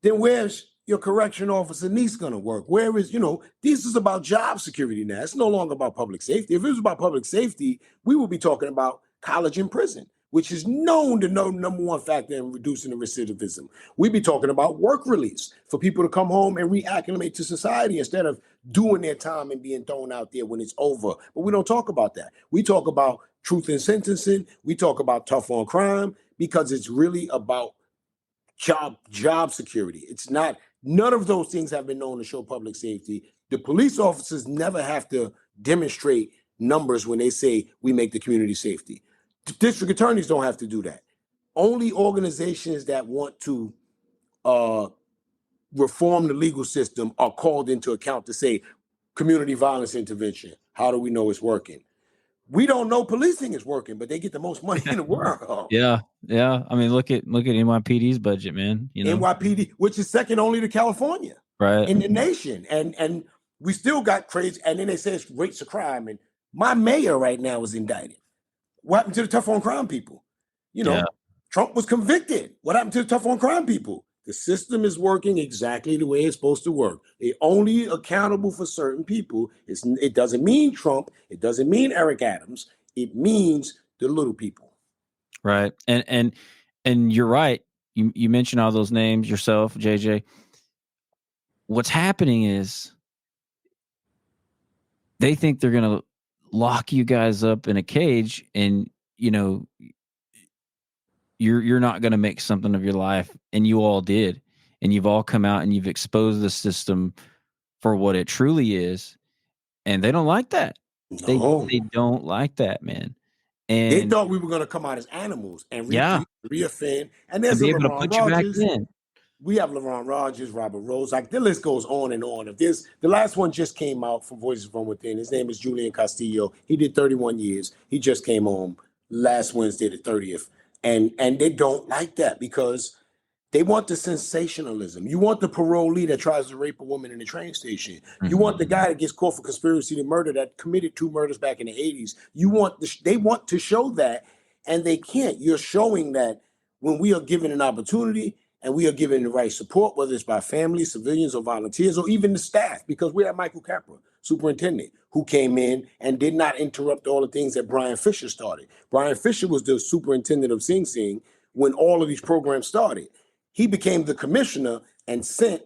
S4: then where's your correction officer niece going to work? Where is, this is about job security now. It's no longer about public safety. If it was about public safety, we would be talking about college and prison, which is known to know number one factor in reducing the recidivism. We'd be talking about work release for people to come home and reacclimate to society instead of doing their time and being thrown out there when it's over. But we don't talk about that. We talk about truth in sentencing. We talk about tough on crime because it's really about job security. It's not, none of those things have been known to show public safety. The police officers never have to demonstrate numbers when they say we make the community safety. District attorneys don't have to do that. Only organizations that want to reform the legal system are called into account to say community violence intervention. How do we know it's working? We don't know policing is working, but they get the most money in the world.
S3: Yeah. I mean, look at NYPD's budget, man.
S4: NYPD, which is second only to California,
S3: right,
S4: in the nation, and we still got crazy. And then they say it's rates of crime, and my mayor right now is indicted. What happened to the tough on crime people? Trump was convicted. What happened to the tough on crime people? The system is working exactly the way it's supposed to work. It only accountable for certain people. It doesn't mean Trump. It doesn't mean Eric Adams. It means the little people.
S3: Right. And you're right. You mentioned all those names yourself, JJ. What's happening is they think they're going to lock you guys up in a cage and, you're not going to make something of your life, and you all did, and you've all come out and you've exposed the system for what it truly is, and they don't like that.
S4: No.
S3: They don't like that, man. And
S4: they thought we were going to come out as animals and reoffend. And there's
S3: be able to put you back in.
S4: We have LaRon Rogers, Robert Rose. Like the list goes on and on. If there's the last one just came out from Voices from Within. His name is Julian Castillo. He did 31 years. He just came home last Wednesday, the 30th. And they don't like that because they want the sensationalism. You want the parolee that tries to rape a woman in the train station. Mm-hmm. You want the guy that gets caught for conspiracy to murder that committed 2 murders back in the 80s. They want to show that, and they can't. You're showing that when we are given an opportunity and we are given the right support, whether it's by families, civilians, or volunteers, or even the staff, because we have Michael Capra, superintendent, who came in and did not interrupt all the things that Brian Fisher started. Brian Fisher was the superintendent of Sing Sing when all of these programs started. He became the commissioner and sent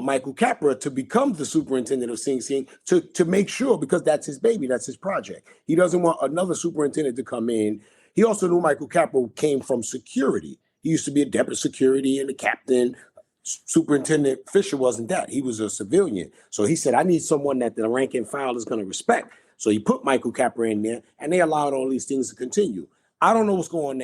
S4: Michael Capra to become the superintendent of Sing Sing to make sure, because that's his baby, that's his project. He doesn't want another superintendent to come in. He also knew Michael Capra came from security. He used to be a deputy security and a captain. Superintendent Fisher wasn't that. He was a civilian. So he said, I need someone that the rank and file is going to respect. So he put Michael Capra in there, and they allowed all these things to continue. I don't know what's going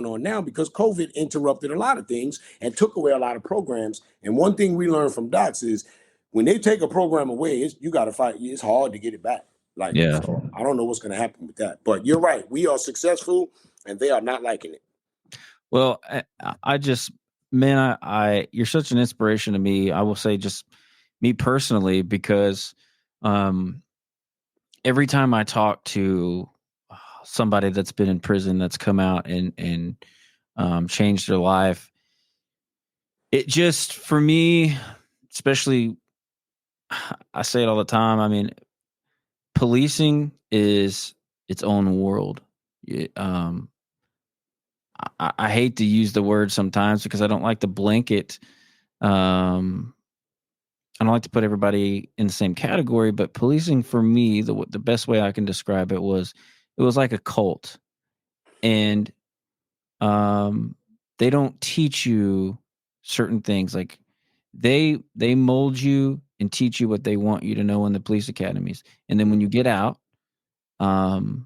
S4: on now because COVID interrupted a lot of things and took away a lot of programs. And one thing we learned from docs is when they take a program away, you got to fight. It's hard to get it back. So I don't know what's going to happen with that. But you're right. We are successful, and they are not liking it.
S3: Well, I just, man, you're such an inspiration to me. I will say just me personally, because every time I talk to somebody that's been in prison, that's come out and changed their life, it just, for me, especially, I say it all the time. I mean, policing is its own world. I hate to use the word sometimes because I don't like to blanket. I don't like to put everybody in the same category, but policing for me, the best way I can describe it was like a cult, and they don't teach you certain things. Like they mold you and teach you what they want you to know in the police academies, and then when you get out, and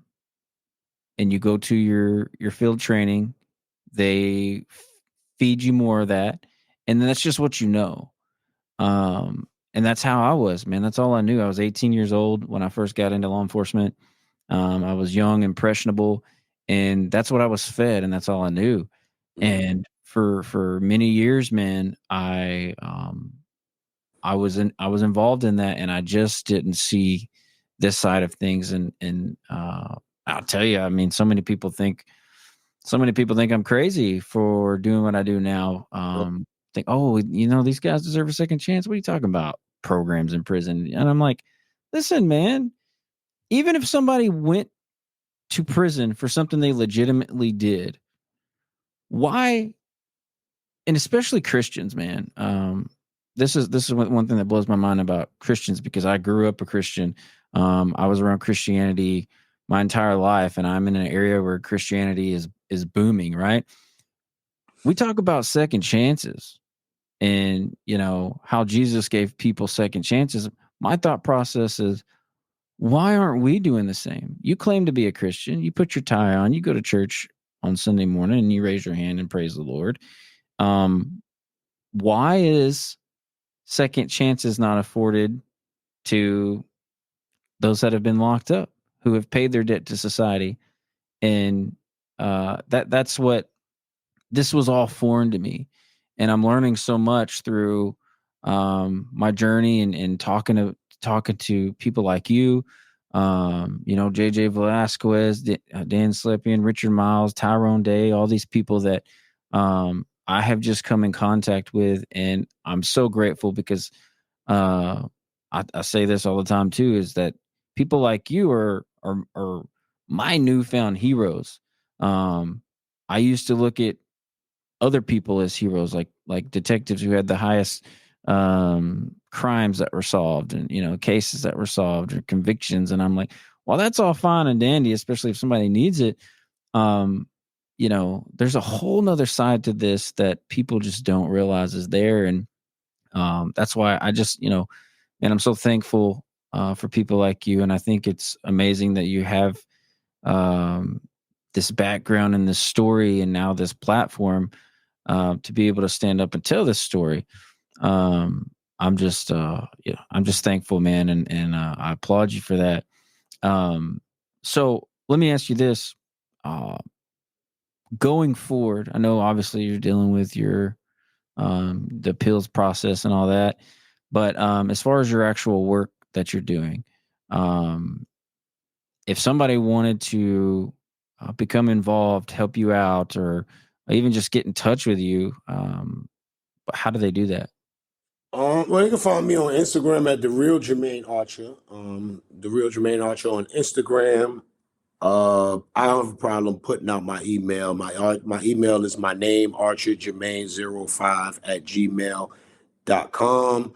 S3: you go to your field training, they feed you more of that, and then that's just what you know. And that's how I was, man. That's all I knew. I was 18 years old when I first got into law enforcement. I was young, impressionable, and that's what I was fed, and that's all I knew. And for many years, man, I was involved in that, and I just didn't see this side of things. And I'll tell you, I mean, so many people think I'm crazy for doing what I do now. Think, oh, these guys deserve a second chance. What are you talking about? Programs in prison. And I'm like, listen, man, even if somebody went to prison for something they legitimately did, why? And especially Christians, man. This is one thing that blows my mind about Christians, because I grew up a Christian. I was around Christianity my entire life, and I'm in an area where Christianity is booming, right? We talk about second chances and, how Jesus gave people second chances. My thought process is, why aren't we doing the same? You claim to be a Christian. You put your tie on. You go to church on Sunday morning and you raise your hand and praise the Lord. Why is second chances not afforded to those that have been locked up, who have paid their debt to society? And that's what this was all foreign to me. And I'm learning so much through my journey and talking to people like you, JJ Velasquez, Dan Slepian, Richard Miles, Tyrone Day, all these people that I have just come in contact with. And I'm so grateful, because I say this all the time too, is that people like you are my newfound heroes. I used to look at other people as heroes, like detectives who had the highest crimes that were solved, and cases that were solved, or convictions. And I'm like, well, that's all fine and dandy, especially if somebody needs it. There's a whole nother side to this that people just don't realize is there. And that's why I just, and I'm so thankful for people like you. And I think it's amazing that you have this background and this story, and now this platform to be able to stand up and tell this story. I'm just thankful, man, and I applaud you for that. So let me ask you this: going forward, I know obviously you're dealing with your the appeals process and all that, but as far as your actual work that you're doing, if somebody wanted to become involved, help you out, or even just get in touch with you, how do they do that?
S4: Well, you can find me on Instagram at the real Jermaine Archer. The real Jermaine Archer on Instagram. I don't have a problem putting out my email. My email is my name, archerjermaine05@gmail.com.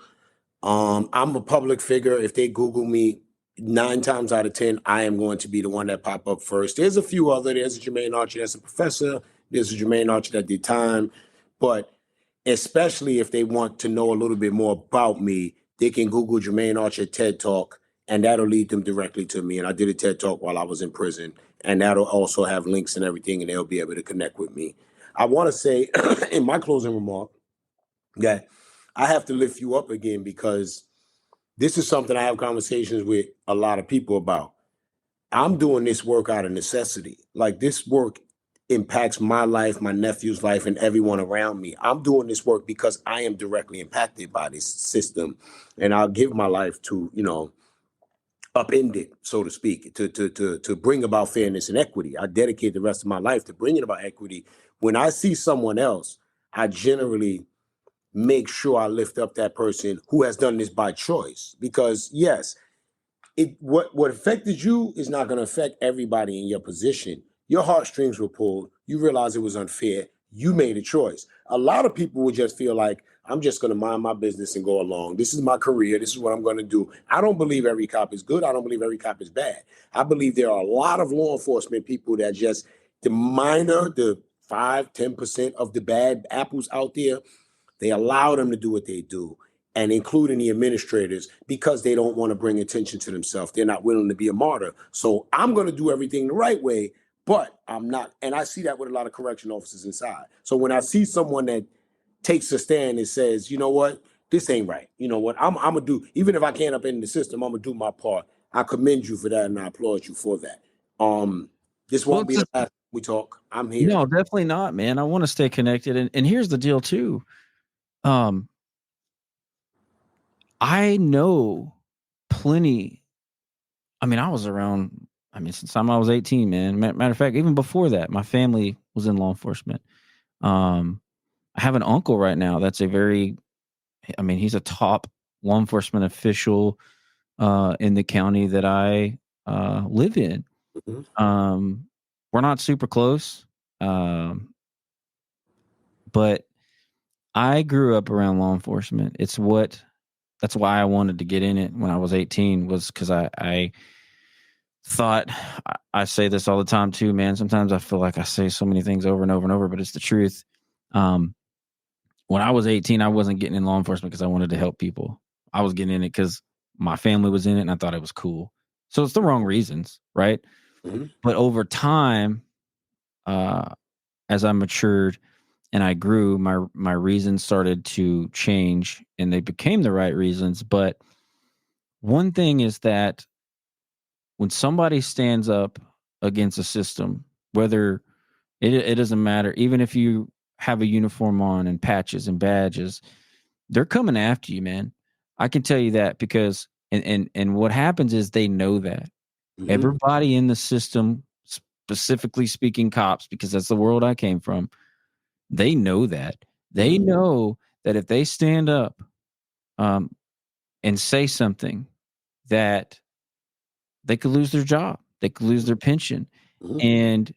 S4: I'm a public figure. If they Google me, 9 times out of 10, I am going to be the one that pop up first. There's a few other. There's a Jermaine Archer that's a professor. There's a Jermaine Archer that did time. But especially if they want to know a little bit more about me, they can Google Jermaine Archer TED Talk, and that'll lead them directly to me. And I did a TED Talk while I was in prison, and that'll also have links and everything, and they'll be able to connect with me. I want to say in my closing remark that I have to lift you up again, because this is something I have conversations with a lot of people about. I'm doing this work out of necessity. Like, this work impacts my life, my nephew's life, and everyone around me. I'm doing this work because I am directly impacted by this system, and I'll give my life to, upend it, so to speak, to bring about fairness and equity. I dedicate the rest of my life to bringing about equity. When I see someone else, I generally make sure I lift up that person who has done this by choice, because yes, what affected you is not going to affect everybody in your position. Your heartstrings were pulled. You realized it was unfair. You made a choice. A lot of people would just feel like, I'm just going to mind my business and go along. This is my career. This is what I'm going to do. I don't believe every cop is good. I don't believe every cop is bad. I believe there are a lot of law enforcement people that just, the 5-10% of the bad apples out there, they allow them to do what they do. and including the administrators, because they don't want to bring attention to themselves. They're not willing to be a martyr. So I'm going to do everything the right way, but I'm not. And I see that with a lot of correction officers inside. So when I see someone that takes a stand and says, you know what, this ain't right. You know what, I'm going to do, even if I can't up in the system, I'm going to do my part. I commend you for that, and I applaud you for that. This won't be the last time we talk. I'm here.
S3: No, definitely not, man. I want to stay connected. And here's the deal too. I know plenty. I mean, I was around, since the time I was 18, man. Matter of fact, even before that, my family was in law enforcement. I have an uncle right now that's he's a top law enforcement official in the county that I live in.
S4: Mm-hmm.
S3: We're not super close, but I grew up around law enforcement. That's why I wanted to get in it when I was 18, was because I thought, I say this all the time too, man. Sometimes I feel like I say so many things over and over and over, but it's the truth. When I was 18, I wasn't getting in law enforcement because I wanted to help people. I was getting in it because my family was in it and I thought it was cool. So it's the wrong reasons, right?
S4: Mm-hmm.
S3: But over time, as I matured and I grew, my reasons started to change and they became the right reasons. But one thing is that when somebody stands up against a system, whether it doesn't matter, even if you have a uniform on and patches and badges, they're coming after you, man. I can tell you that because and what happens is they know that.
S4: Mm-hmm.
S3: Everybody in the system, specifically speaking cops, because that's the world I came from, they know that. They know that if they stand up and say something, that they could lose their job. They could lose their pension.
S4: Mm-hmm.
S3: And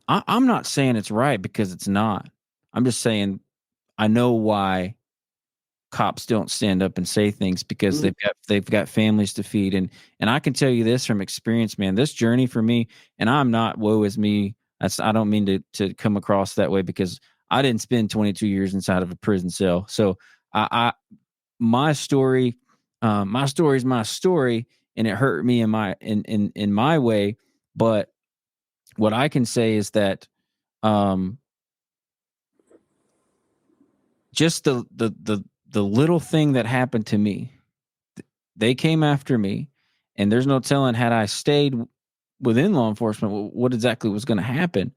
S3: I'm not saying it's right because it's not. I'm just saying I know why cops don't stand up and say things because they've got families to feed. And I can tell you this from experience, man, this journey for me, and I'm not woe is me. I don't mean to come across that way because I didn't spend 22 years inside of a prison cell. So my story is my story, and it hurt me in my way. But what I can say is that just the little thing that happened to me, they came after me, and there's no telling, had I stayed within law enforcement, what exactly was going to happen.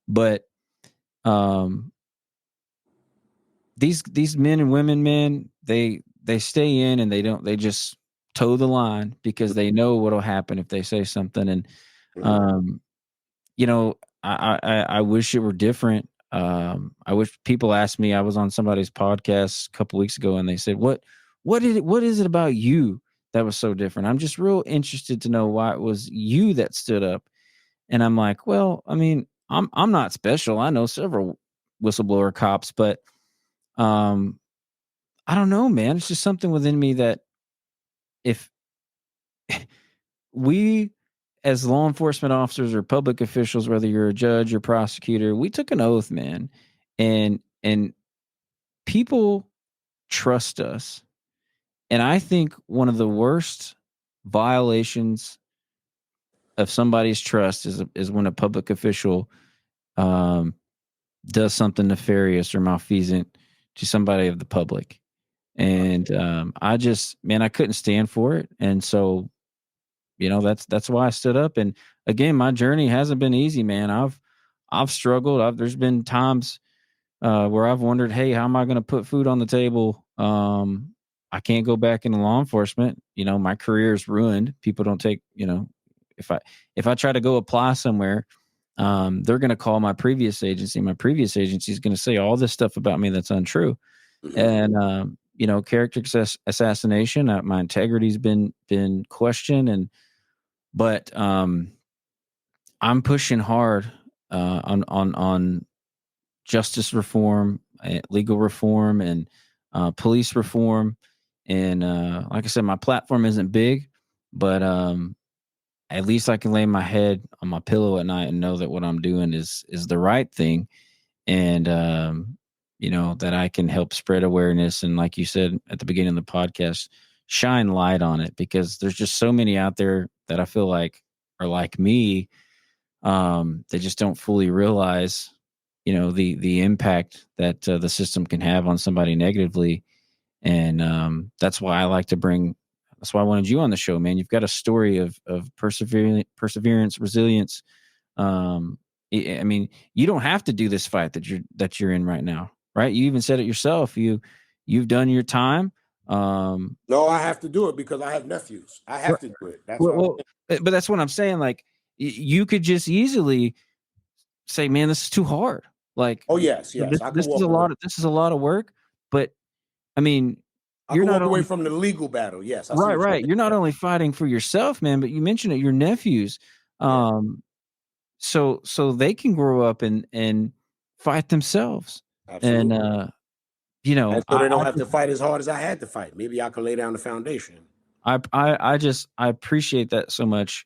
S3: But these men and women, man, they stay in and they just toe the line because they know what'll happen if they say something. And I wish it were different. I wish people asked me. I was on somebody's podcast a couple weeks ago, and they said, "What is it about you that was so different?" I'm just real interested to know why it was you that stood up. And I'm like, well, I'm not special. I know several whistleblower cops, but I don't know, man. It's just something within me that if we as law enforcement officers or public officials, whether you're a judge or prosecutor, we took an oath, man. And people trust us. And I think one of the worst violations of somebody's trust is when a public official does something nefarious or malfeasant to somebody of the public. And I couldn't stand for it. And so, that's why I stood up. And again, my journey hasn't been easy, man. I've struggled. There's been times where I've wondered, hey, how am I going to put food on the table? I can't go back into law enforcement. My career is ruined. People don't take, if I try to go apply somewhere, they're going to call my previous agency. My previous agency is going to say all this stuff about me that's untrue. And, character assassination, my integrity's been questioned. But I'm pushing hard on justice reform, legal reform, and police reform. And like I said, my platform isn't big, but at least I can lay my head on my pillow at night and know that what I'm doing is the right thing. And that I can help spread awareness. And like you said at the beginning of the podcast, shine light on it, because there's just so many out there that I feel like are like me. They just don't fully realize, the impact that the system can have on somebody negatively. And that's why I wanted you on the show, man. You've got a story of perseverance, resilience. I mean, you don't have to do this fight that you're in right now, right? You even said it yourself. You've done your time.
S4: No, I have to do it because I have nephews. I have to do it. That's
S3: but that's what I'm saying. Like, you could just easily say, "Man, this is too hard." Like,
S4: oh yes,
S3: this is a lot. This is a lot of work. But I mean,
S4: you're not away from the legal battle. Yes,
S3: right. You're not only fighting for yourself, man, but you mentioned it. Your nephews. So they can grow up and fight themselves.
S4: Absolutely.
S3: And
S4: and so they don't have to fight as hard as I had to fight. Maybe I can lay down the foundation.
S3: I appreciate that so much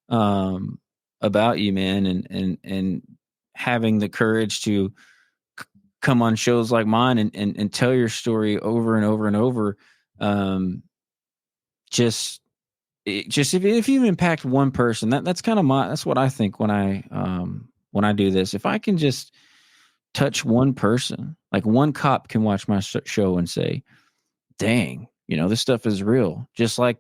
S3: about you, man, and having the courage to come on shows like mine and tell your story over and over and over. If you impact one person, that's kind of that's what I think when I do this. If I can just touch one person, like one cop can watch my show and say, "Dang, this stuff is real." Just like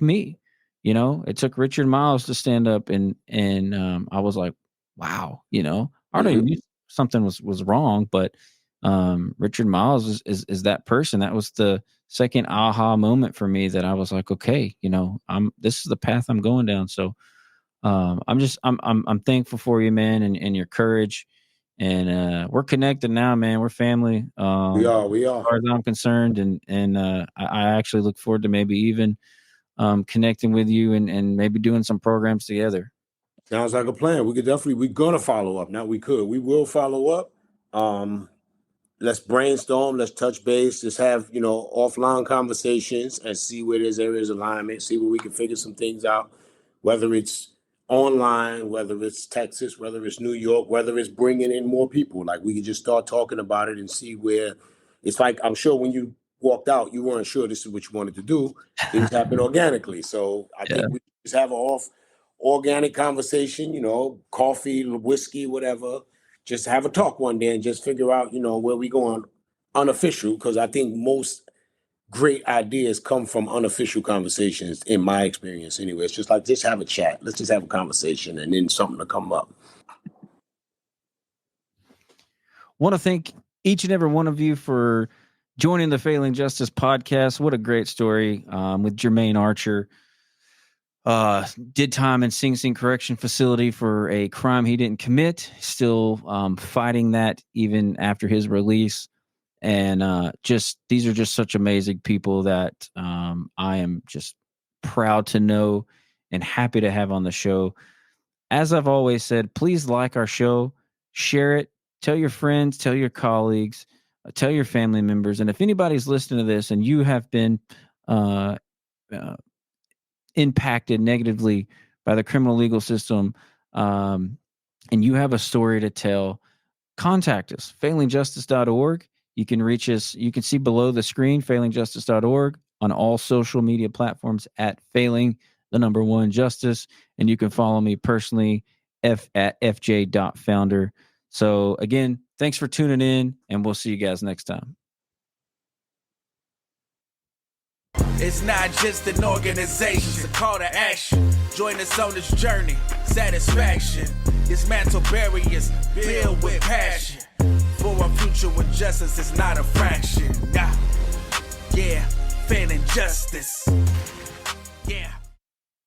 S3: me, it took Richard Miles to stand up and I was like, wow, I already knew something was wrong, but Richard Miles is that person. That was the second aha moment for me, that I was like, okay, this is the path I'm going down. So I'm thankful for you, man, and your courage. And we're connected now, man. We're family.
S4: We are.
S3: As far as I'm concerned, and I actually look forward to maybe even connecting with you and maybe doing some programs together.
S4: Sounds like a plan. We're going to follow up. We will follow up. Let's brainstorm. Let's touch base. Just have, offline conversations and see where there's areas of alignment, see where we can figure some things out, whether it's online, whether it's Texas, whether it's New York, whether it's bringing in more people. Like, we can just start talking about it and see where it's like, I'm sure when you walked out, you weren't sure this is what you wanted to do. Things happen organically. So I think we just have an organic conversation, coffee, whiskey, whatever. Just have a talk one day and just figure out, where we going unofficial. Because I think most great ideas come from unofficial conversations, in my experience anyway. It's just like, just have a chat. Let's just have a conversation and then something to come up.
S3: Want to thank each and every one of you for joining the Failing Justice podcast. What a great story with Jermaine Archer. Did time in Sing Sing Correctional Facility for a crime he didn't commit. Still fighting that even after his release. And these are just such amazing people that I am just proud to know and happy to have on the show. As I've always said, please like our show, share it, tell your friends, tell your colleagues, tell your family members. And if anybody's listening to this and you have been impacted negatively by the criminal legal system, and you have a story to tell, contact us, failingjustice.org. You can reach us. You can see below the screen, failingjustice.org, on all social media platforms at failing1justice. And you can follow me personally at fj.founder. So again, thanks for tuning in, and we'll see you guys next time.
S2: It's not just an organization, it's a call to action. Join us on this journey, satisfaction. Dismantle barriers, build with passion. For a future with justice, it's not a fraction. Yeah, failing justice.